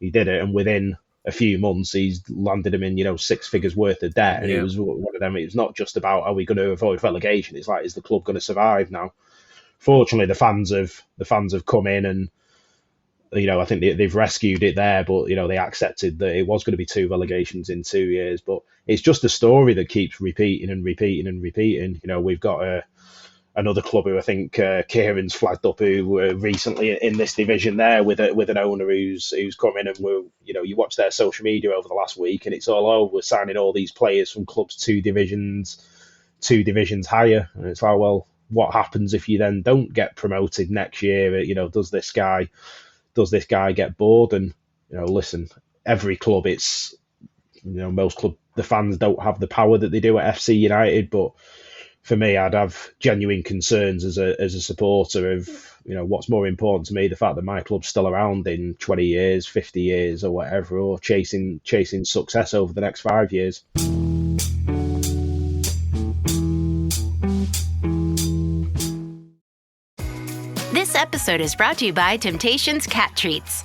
he did it, and within a few months he's landed them in 6 figures worth of debt. And it was one of them. It was not just about, are we going to avoid relegation? It's like, is the club going to survive now? Fortunately, the fans have come in and I think they've rescued it there, but they accepted that it was going to be 2 relegations in 2 years. But it's just a story that keeps repeating and repeating and repeating. We've got another club who I think Kieran's flagged up, who were recently in this division there with an owner who's come in, and you watch their social media over the last week, and it's all, we're signing all these players from clubs 2 divisions higher, and it's like, well, what happens if you then don't get promoted next year? Does this guy get bored? And listen, every club, it's most club, the fans don't have the power that they do at FC United, but for me, I'd have genuine concerns as a supporter of what's more important to me, the fact that my club's still around in 20 years, 50 years or whatever, or chasing success over the next 5 years. This episode is brought to you by Temptations Cat Treats.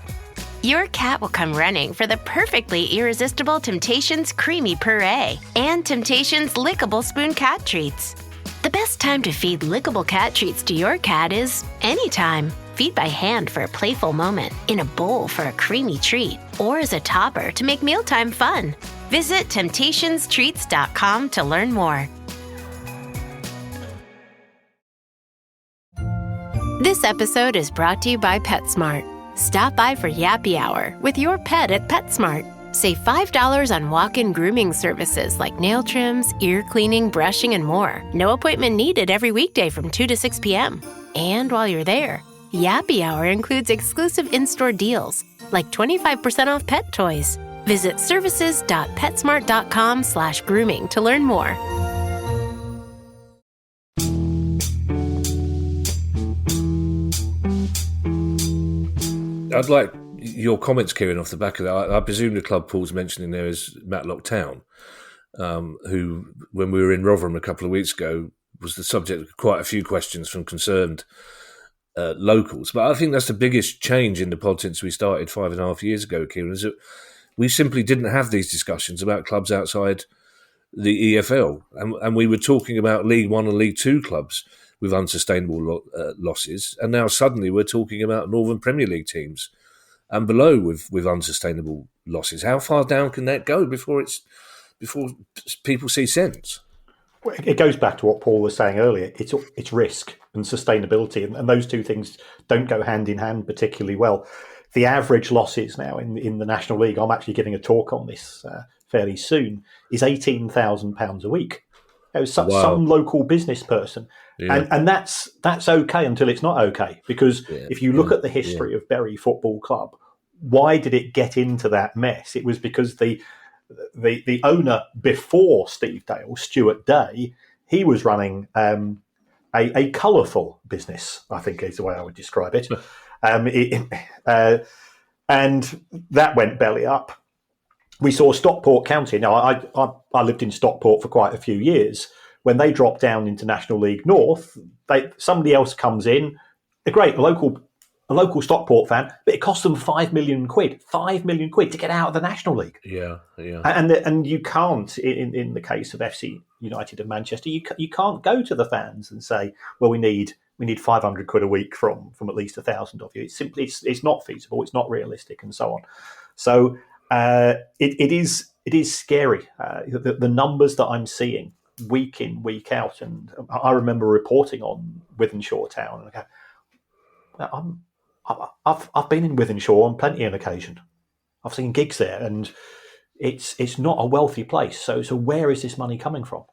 Your cat will come running for the perfectly irresistible Temptations Creamy Puree and Temptations Lickable Spoon Cat Treats. The best time to feed lickable cat treats to your cat is anytime. Feed by hand for a playful moment, in a bowl for a creamy treat, or as a topper to make mealtime fun. Visit TemptationsTreats.com to learn more. This episode is brought to you by PetSmart. Stop by for Yappy Hour with your pet at PetSmart. Save $5 on walk-in grooming services like nail trims, ear cleaning, brushing, and more. No appointment needed every weekday from 2 to 6 p.m. And while you're there, Yappy Hour includes exclusive in-store deals like 25% off pet toys. Visit services.petsmart.com/grooming to learn more. I'd like your comments, Kieran, off the back of that. I presume the club Paul's mentioning there is Matlock Town, who, when we were in Rotherham a couple of weeks ago, was the subject of quite a few questions from concerned locals. But I think that's the biggest change in the pod since we started 5.5 years ago, Kieran, is that we simply didn't have these discussions about clubs outside the EFL. And we were talking about League One and League Two clubs with unsustainable losses. And now suddenly we're talking about Northern Premier League teams and below with unsustainable losses. How far down can that go before people see sense? Well, it goes back to what Paul was saying earlier. It's risk and sustainability, and those two things don't go hand in hand particularly well. The average losses now in the National League, I'm actually giving a talk on this fairly soon, is £18,000 a week. Some local business person. Yeah. And that's okay until it's not okay, because if you look at the history of Bury Football Club, why did it get into that mess? It was because the owner before Steve Dale, Stuart Day, he was running a colourful business, I think is the way I would describe it. And that went belly up. We saw Stockport County. Now, I lived in Stockport for quite a few years. When they dropped down into National League North, somebody else comes in, a local Stockport fan, but it cost them £5 million to get out of the National League. Yeah. And you can't, in the case of FC United of Manchester, you can't go to the fans and say, well, we need £500 a week from at least 1,000 of you. It's simply it's not feasible. It's not realistic, and so on. So it is scary. The numbers that I'm seeing week in, week out, and I remember reporting on Wythenshawe Town. I've been in Wythenshawe on plenty of occasion. I've seen gigs there, and it's not a wealthy place. So where is this money coming from?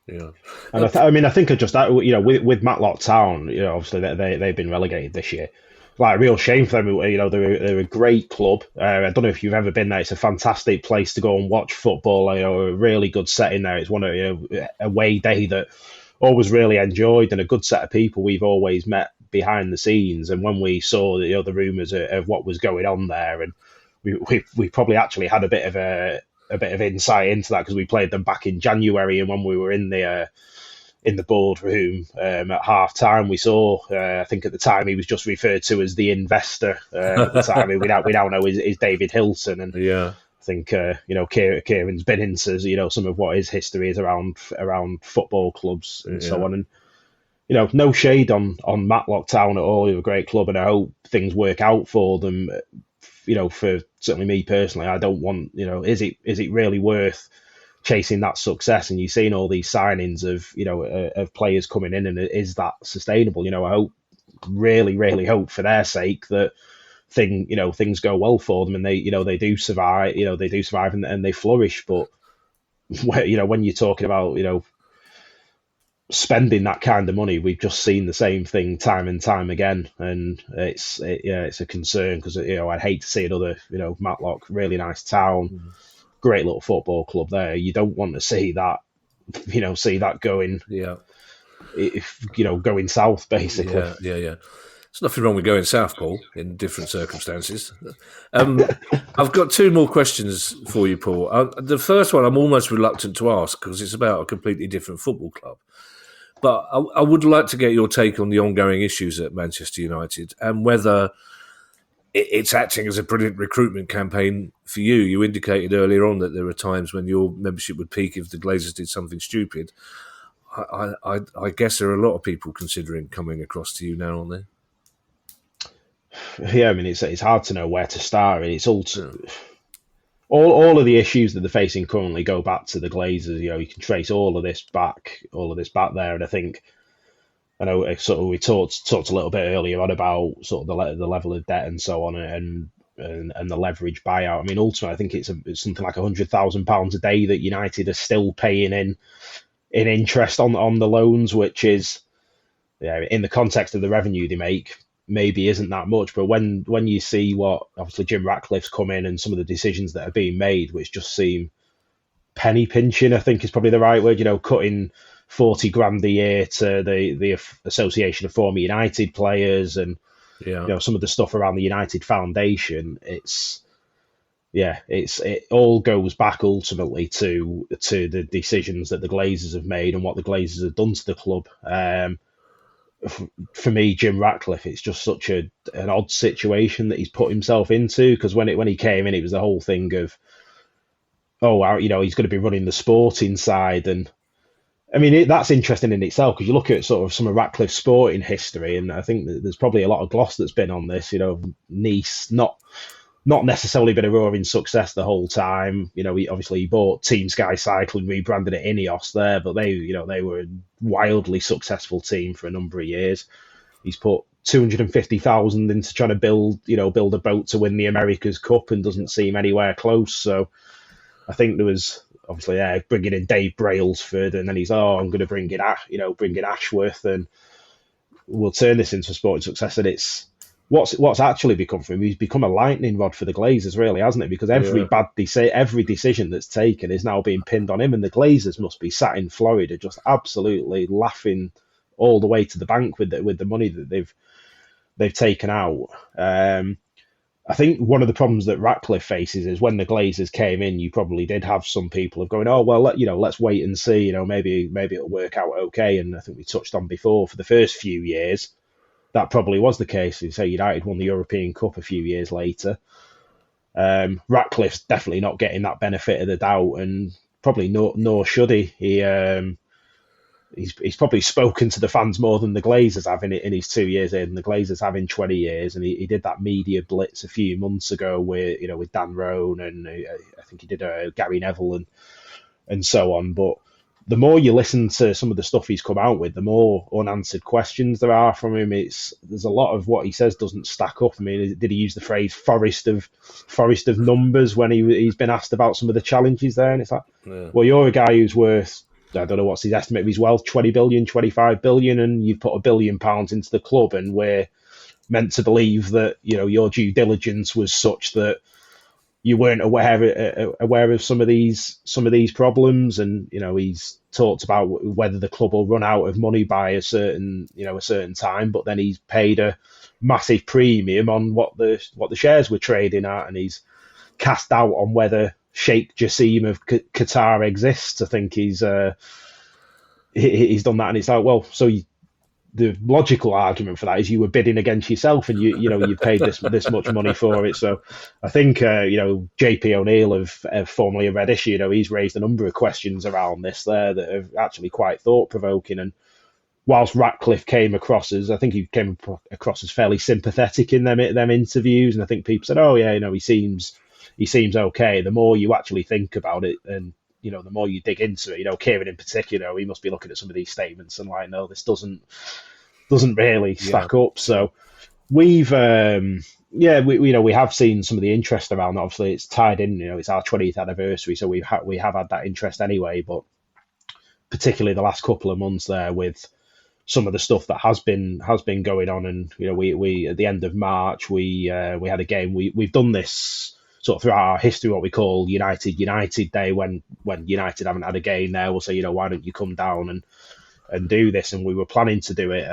Yeah, and I think just that, with Matlock Town, obviously they've been relegated this year. Like, a real shame for them. They're a great club. I don't know if you've ever been there. It's a fantastic place to go and watch football. A really good setting there. It's one of a away day that always really enjoyed, and a good set of people we've always met behind the scenes. And when we saw the rumours of what was going on there, and we probably actually had a bit of insight into that, because we played them back in January, and when we were in the boardroom at half time, we saw, I think at the time he was just referred to as the investor. At the time, we now know is David Hilton, and I think Kieran's been into some of what his history is around football clubs and so on. And no shade on Matlock Town at all. They're a great club, and I hope things work out for them. For certainly me personally, I don't want, is it really worth chasing that success? And you've seen all these signings of players coming in, and is that sustainable? I hope, really hope for their sake that things go well for them, and they do survive, and they flourish. But when you're talking about spending that kind of money, we've just seen the same thing time and time again, and it's a concern, because I'd hate to see another Matlock, really nice town, great little football club there. You don't want to see that going going south, basically. Yeah. There's nothing wrong with going south, Paul, in different circumstances. I've got two more questions for you, Paul. The first one I'm almost reluctant to ask, because it's about a completely different football club. But I would like to get your take on the ongoing issues at Manchester United, and whether it's acting as a brilliant recruitment campaign for you. You indicated earlier on that there are times when your membership would peak if the Glazers did something stupid. I guess there are a lot of people considering coming across to you now, aren't there? Yeah, I mean, it's hard to know where to start. It's all of the issues that they're facing currently go back to the Glazers. You can trace all of this back there, and I know we talked a little bit earlier on about sort of the level of debt and so on, and the leverage buyout. I mean, ultimately, I think it's something like £100,000 a day that United are still paying in interest on the loans, which is, in the context of the revenue they make, maybe isn't that much. But when you see what obviously Jim Ratcliffe's come in, and some of the decisions that are being made, which just seem penny pinching, I think is probably the right word. Cutting 40 grand a year to the Association of Former United Players, and some of the stuff around the United Foundation, it all goes back ultimately to the decisions that the Glazers have made and what the Glazers have done to the club. For me, Jim Ratcliffe, it's just such an odd situation that he's put himself into, because when he came in, it was the whole thing of, he's going to be running the sporting side. And I mean, that's interesting in itself, because you look at sort of some of Ratcliffe's sporting history, and I think that there's probably a lot of gloss that's been on this. Nice, not necessarily been a roaring success the whole time. He bought Team Sky Cycling, rebranded it Ineos there, but they were a wildly successful team for a number of years. He's put 250,000 into trying to build a boat to win the America's Cup, and doesn't seem anywhere close. So I think there was obviously bringing in Dave Brailsford, and then he's I'm going to bring in Ashworth, and we'll turn this into a sporting success. And it's what's actually become for him. He's become a lightning rod for the Glazers, really, hasn't it? Because every decision that's taken is now being pinned on him, and the Glazers must be sat in Florida just absolutely laughing all the way to the bank with the money that they've taken out. I think one of the problems that Ratcliffe faces is when the Glazers came in, you probably did have some people going, let's wait and see, maybe it'll work out okay. And I think we touched on before, for the first few years, that probably was the case. You say United won the European Cup a few years later. Ratcliffe's definitely not getting that benefit of the doubt, and probably nor should he. He's probably spoken to the fans more than the Glazers have in his 2 years in. The Glazers have in 20 years, and he did that media blitz a few months ago with Dan Rohn, and I think he did Gary Neville and so on. But the more you listen to some of the stuff he's come out with, the more unanswered questions there are from him. There's a lot of what he says doesn't stack up. I mean, did he use the phrase forest of numbers when he's been asked about some of the challenges there? And it's like, well, you're a guy who's worth, I don't know what's his estimate of his wealth, 20 billion, 25 billion, and you've put £1 billion into the club, and we're meant to believe that your due diligence was such that you weren't aware of some of these problems. And he's talked about whether the club will run out of money by a certain time, but then he's paid a massive premium on what the shares were trading at, and he's cast doubt on whether Sheikh Jassim of Qatar exists. I think he's done that, and it's like, well, so the logical argument for that is you were bidding against yourself, and you paid this much money for it. So I think JP O'Neill of formerly of Red Issue, he's raised a number of questions around this there that are actually quite thought provoking. And whilst Ratcliffe came across as fairly sympathetic in them interviews, and I think people said, he seems okay. The more you actually think about it, and the more you dig into it, Kieran in particular, he must be looking at some of these statements and like, no, this doesn't really stack up. So we've we have seen some of the interest around that. Obviously, it's tied in. It's our 20th anniversary, so we have had that interest anyway. But particularly the last couple of months there, with some of the stuff that has been going on, and we at the end of March we had a game. We've done this sort of through our history, what we call United Day, when United haven't had a game there, we'll say, why don't you come down and do this? And we were planning to do it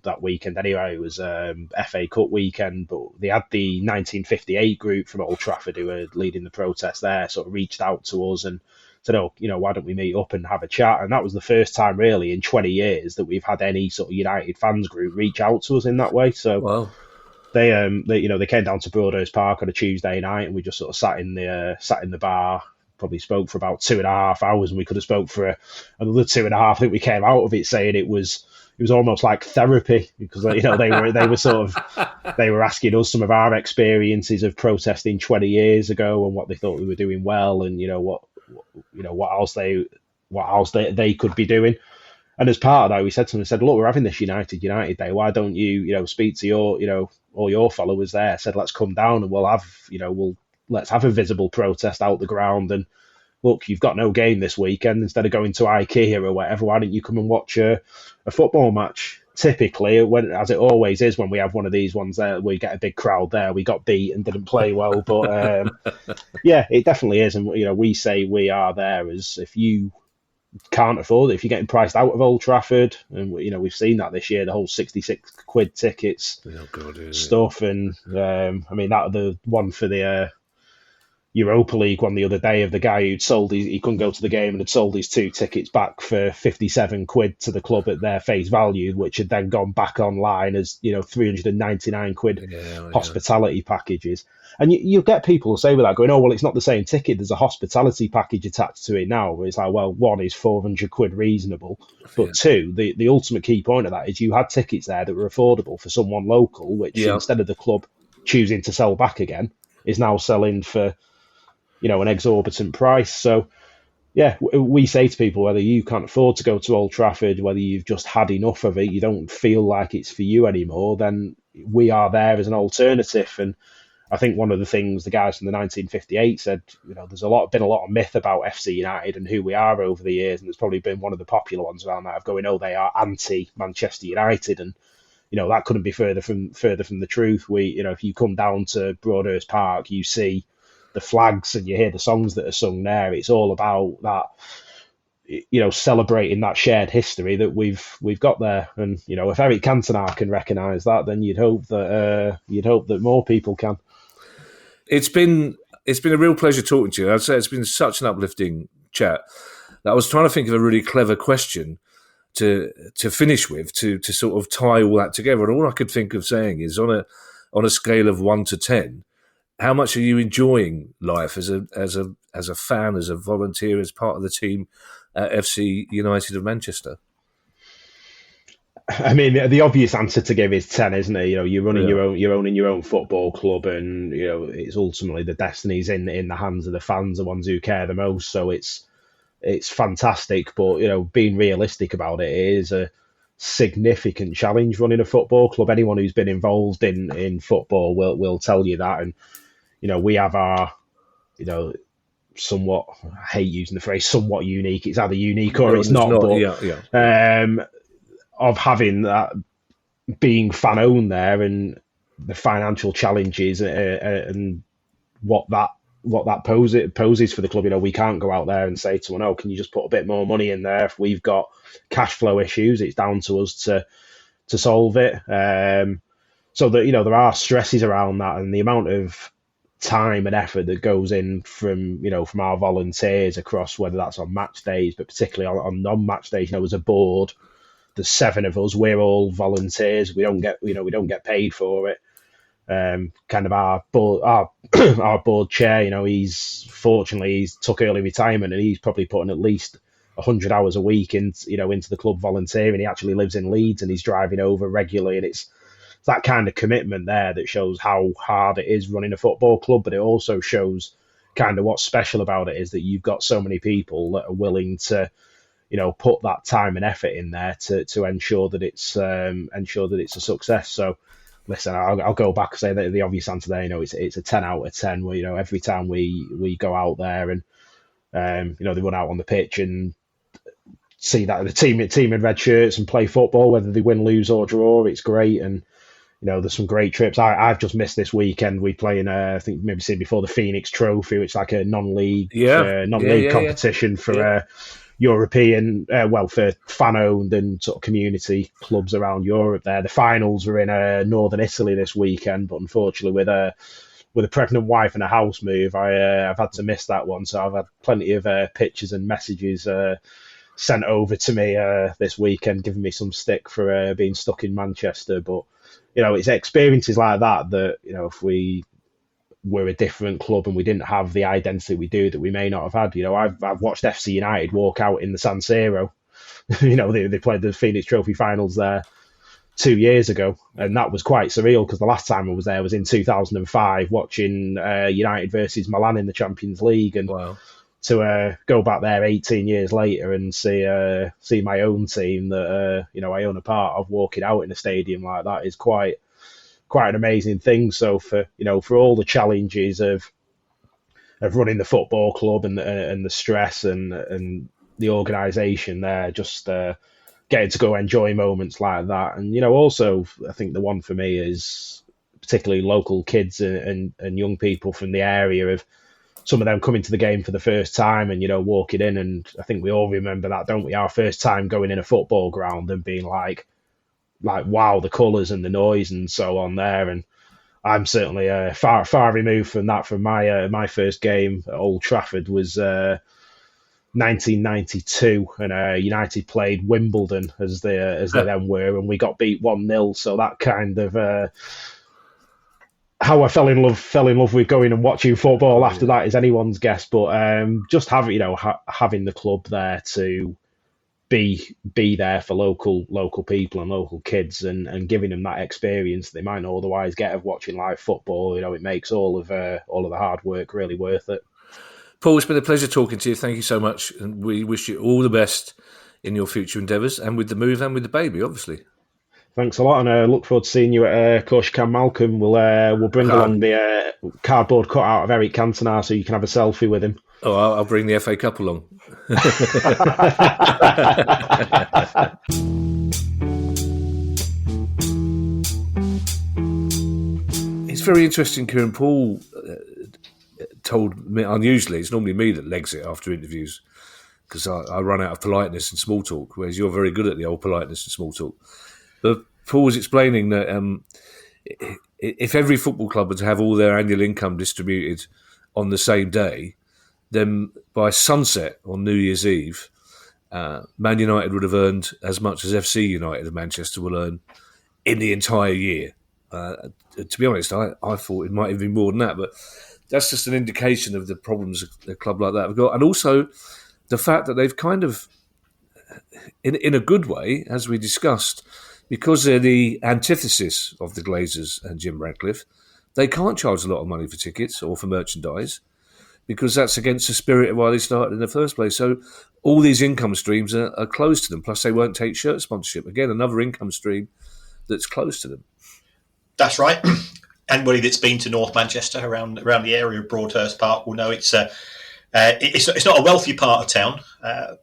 that weekend anyway. It was FA Cup weekend, but they had the 1958 group from Old Trafford who were leading the protest there, sort of reached out to us and said, why don't we meet up and have a chat? And that was the first time really in 20 years that we've had any sort of United fans group reach out to us in that way. So wow. They came down to Broadhurst Park on a Tuesday night, and we just sort of sat in the bar, probably spoke for about 2.5 hours, and we could have spoke for another 2.5. I think we came out of it saying it was almost like therapy, because they were asking us some of our experiences of protesting 20 years ago and what they thought we were doing well, and what else they could be doing. And as part of that, we said to them, look, we're having this United Day. Why don't you, speak to your, all your followers there? Said, let's come down and let's have a visible protest out the ground. And look, you've got no game this weekend. Instead of going to IKEA or whatever, why don't you come and watch a football match? Typically, as it always is, when we have one of these ones there, we get a big crowd there. We got beat and didn't play well, but yeah, it definitely is. And we say we are there as if you can't afford it. If you're getting priced out of Old Trafford, and we've seen that this year, the whole 66 quid tickets stuff, and I mean that the one for the Europa League one the other day of the guy who'd sold he couldn't go to the game and had sold his 2 tickets back for 57 quid to the club at their face value, which had then gone back online as 399 quid hospitality packages. And you'll get people who say with that going, oh well, it's not the same ticket, there's a hospitality package attached to it now, where it's like, well, one is 400 quid reasonable, but two, the ultimate key point of that is you had tickets there that were affordable for someone local, which instead of the club choosing to sell back again, is now selling for an exorbitant price. So yeah, we say to people, whether you can't afford to go to Old Trafford, whether you've just had enough of it, you don't feel like it's for you anymore, then we are there as an alternative. And I think one of the things the guys from the 1958 said, there's been a lot of myth about FC United and who we are over the years, and it's probably been one of the popular ones around that of going, oh, they are anti-Manchester United, and that couldn't be further from the truth. If you come down to Broadhurst Park, you see the flags and you hear the songs that are sung there. It's all about that, celebrating that shared history that we've got there. And if Eric Cantona can recognise that, then you'd hope that more people can. It's been a real pleasure talking to you. I'd say it's been such an uplifting chat. I was trying to think of a really clever question to finish with, to sort of tie all that together. And all I could think of saying is on a scale of 1 to 10, how much are you enjoying life as a fan, as a volunteer, as part of the team at FC United of Manchester? I mean, the obvious answer to give is 10, isn't it? You're running your own football club, and it's ultimately the destiny's in the hands of the fans, the ones who care the most. So it's fantastic, but being realistic about it, it is a significant challenge running a football club. Anyone who's been involved in football will tell you that. And we have our somewhat, I hate using the phrase somewhat unique, it's either unique or it's not, but of having that, being fan owned there, and the financial challenges and what that poses for the club. We can't go out there and say to someone, oh, can you just put a bit more money in there? If we've got cash flow issues, it's down to us to solve it. So that there are stresses around that, and the amount of time and effort that goes in from our volunteers across, whether that's on match days, but particularly on non-match days. As a board, there's 7 of us. We're all volunteers. We don't get paid for it. Kind of our board chair, he's took early retirement, and he's probably putting at least 100 hours a week into the club volunteering. He actually lives in Leeds, and he's driving over regularly, and it's that kind of commitment there that shows how hard it is running a football club. But it also shows kind of what's special about it is that you've got so many people that are willing to put that time and effort in there to ensure that it's a success. So listen, I'll go back and say that the obvious answer there, it's a 10 out of 10. Where every time we go out there and they run out on the pitch and see that the team in red shirts and play football, whether they win, lose or draw, it's great. And there's some great trips. I've just missed this weekend. We play in I think maybe seen before, the Phoenix Trophy, which is like a non-league competition for European, for fan-owned and sort of community clubs around Europe there. The finals were in northern Italy this weekend, but unfortunately with a pregnant wife and a house move, I've had to miss that one. So I've had plenty of pictures and messages sent over to me this weekend, giving me some stick for being stuck in Manchester. But, it's experiences like that, if we were a different club and we didn't have the identity we do, that we may not have had. I've watched FC United walk out in the San Siro. They played the Phoenix Trophy finals there 2 years ago, and that was quite surreal because the last time I was there was in 2005 watching United versus Milan in the Champions League, and to go back there 18 years later and see my own team that I own a part of walking out in a stadium like that is quite an amazing thing. So for all the challenges of running the football club and the stress and the organisation there, just getting to go enjoy moments like that. And also I think the one for me is particularly local kids and young people from the area of some of them coming to the game for the first time and, walking in. And I think we all remember that, don't we? Our first time going in a football ground and being like, wow, the colours and the noise and so on there. And I'm certainly far removed from that. From my first game at Old Trafford was 1992, and United played Wimbledon as they then were, and we got beat 1-0. So that kind of how I fell in love with going and watching football after that is anyone's guess. But just having the club there to be there for local people and local kids, and giving them that experience they might not otherwise get of watching live football, it makes all of the hard work really worth it. Paul, it's been a pleasure talking to you. Thank you so much, and we wish you all the best in your future endeavours, and with the move and with the baby, obviously. Thanks a lot, and I look forward to seeing you at Coach Cam Malcolm. We'll bring along the cardboard cutout of Eric Cantona so you can have a selfie with him. Oh, I'll bring the FA Cup along. It's very interesting, Kieran. Paul told me, unusually, it's normally me that legs it after interviews because I run out of politeness and small talk, whereas you're very good at the old politeness and small talk. But Paul was explaining that if every football club were to have all their annual income distributed on the same day, then by sunset on New Year's Eve, Man United would have earned as much as FC United of Manchester will earn in the entire year. To be honest, I thought it might have been more than that, but that's just an indication of the problems a club like that have got. And also the fact that they've kind of, in a good way, as we discussed, because they're the antithesis of the Glazers and Jim Ratcliffe, they can't charge a lot of money for tickets or for merchandise because that's against the spirit of why they started in the first place. So all these income streams are closed to them. Plus they won't take shirt sponsorship. Again, another income stream that's close to them. That's right. Anybody that's been to North Manchester, around the area of Broadhurst Park, will know it's not a wealthy part of town,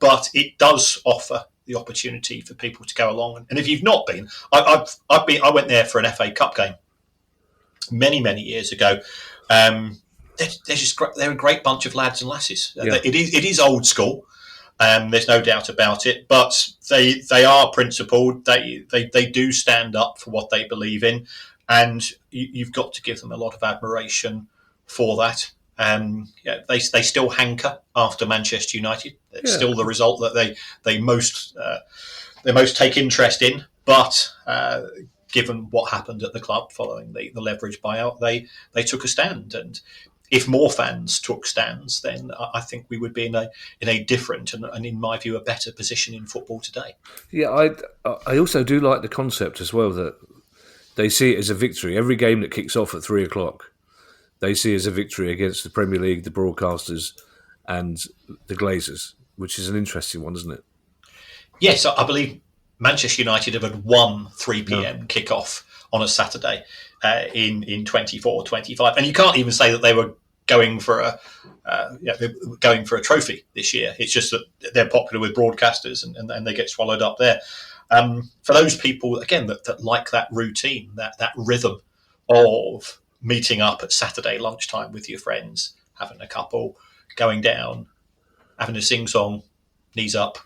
but it does offer the opportunity for people to go along. And if you've not been, I went there for an FA Cup game many years ago. They're a great bunch of lads and lasses. Yeah. It is old school. There's no doubt about it, but they are principled. They do stand up for what they believe in. And you've got to give them a lot of admiration for that. They still hanker after Manchester United. It's still the result that they most take interest in. But given what happened at the club following the leverage buyout, they took a stand. And if more fans took stands, then I think we would be in a different and in my view, a better position in football today. Yeah, I also do like the concept as well that they see it as a victory. Every game that kicks off at 3:00, they see as a victory against the Premier League, the broadcasters, and the Glazers, which is an interesting one, isn't it? Yes, I believe Manchester United have had one 3 p.m. kickoff on a Saturday in 24-25, and you can't even say that they were going for a trophy this year. It's just that they're popular with broadcasters and they get swallowed up there. For those people, again, that like that routine, that rhythm of meeting up at Saturday lunchtime with your friends, having a couple, going down, having a sing-song, knees up,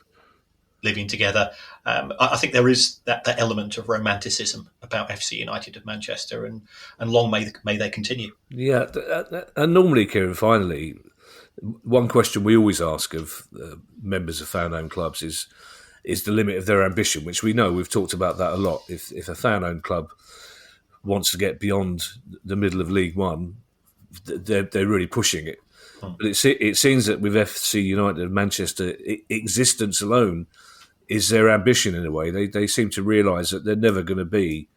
living together. I think there is that element of romanticism about FC United of Manchester, and long may they continue. Yeah, and normally, Kieran, finally, one question we always ask of members of fan-owned clubs is the limit of their ambition, which we know, we've talked about that a lot. If a fan-owned club wants to get beyond the middle of League One, they're really pushing it. But it seems that with FC United of Manchester, existence alone is their ambition in a way. They seem to realise that they're never going to be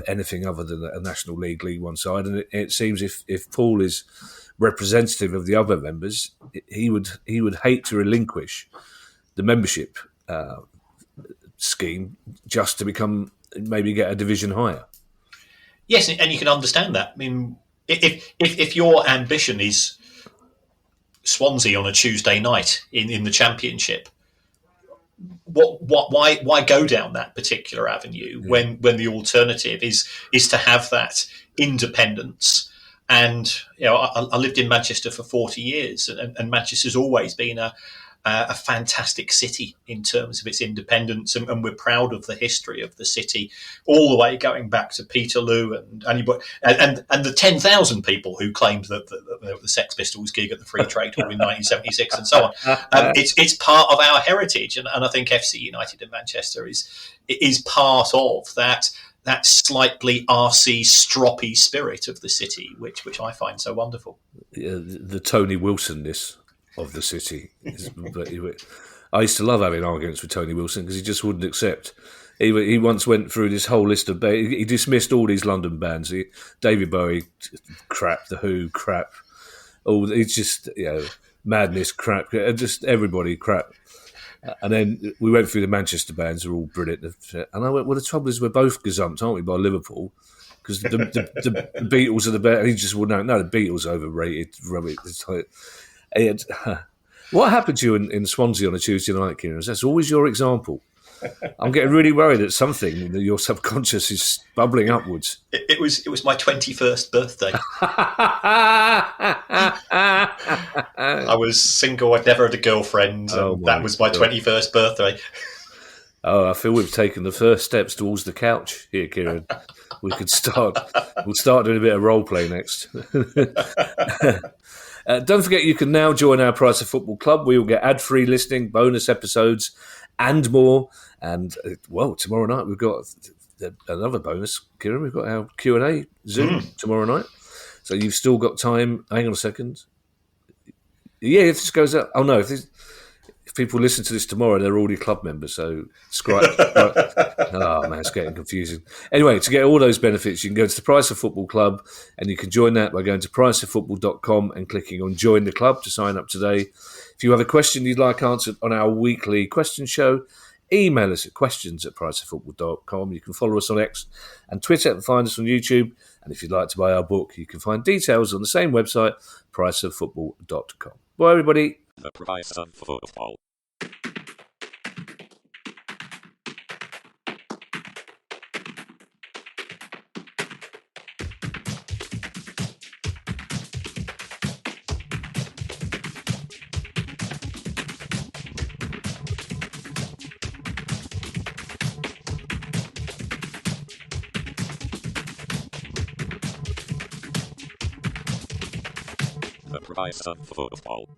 anything other than a National League One side. And it seems if Paul is representative of the other members, he would hate to relinquish the membership scheme just to maybe get a division higher. Yes, and you can understand that. I mean, if your ambition is Swansea on a Tuesday night in the Championship, why go down that particular avenue when the alternative is to have that independence And I lived in Manchester for 40 years, and Manchester's always been a fantastic city in terms of its independence, and we're proud of the history of the city, all the way going back to Peterloo and the 10,000 people who claimed that the Sex Pistols gig at the Free Trade Hall in 1976 and so on. It's part of our heritage, and I think FC United in Manchester is part of that slightly arsey, stroppy spirit of the city, which I find so wonderful. The Tony Wilson-ness of the city. I used to love having arguments with Tony Wilson because he just wouldn't accept. He once went through this whole list of he dismissed all these London bands. David Bowie, crap. The Who, crap. It's just madness, crap. Just everybody, crap. And then we went through the Manchester bands, are all brilliant. And I went, well, the trouble is we're both gazumped, aren't we, by Liverpool? Because the Beatles are the best. And he just wouldn't know. No, the Beatles are overrated. Rubbish. What happened to you in Swansea on a Tuesday night, Kieran? That's always your example. I'm getting really worried that something that your subconscious is bubbling upwards. It was my 21st birthday. I was single. I'd never had a girlfriend. That was my 21st birthday. I feel we've taken the first steps towards the couch here, Kieran. We'll start doing a bit of role play next. Don't forget, you can now join our Price of Football Club. We will get ad-free listening, bonus episodes, and more. And, tomorrow night we've got another bonus, Kieran. We've got our Q&A Zoom tomorrow night. So you've still got time. Hang on a second. Yeah, if this goes out... Oh, no, if people listen to this tomorrow, they're already club members. So, oh, man, it's getting confusing. Anyway, to get all those benefits, you can go to the Price of Football Club, and you can join that by going to priceoffootball.com and clicking on Join the Club to sign up today. If you have a question you'd like answered on our weekly question show, email us at questions@priceoffootball.com. You can follow us on X and Twitter and find us on YouTube. And if you'd like to buy our book, you can find details on the same website, priceoffootball.com. Bye, everybody. The Price of Football. The Price of Football.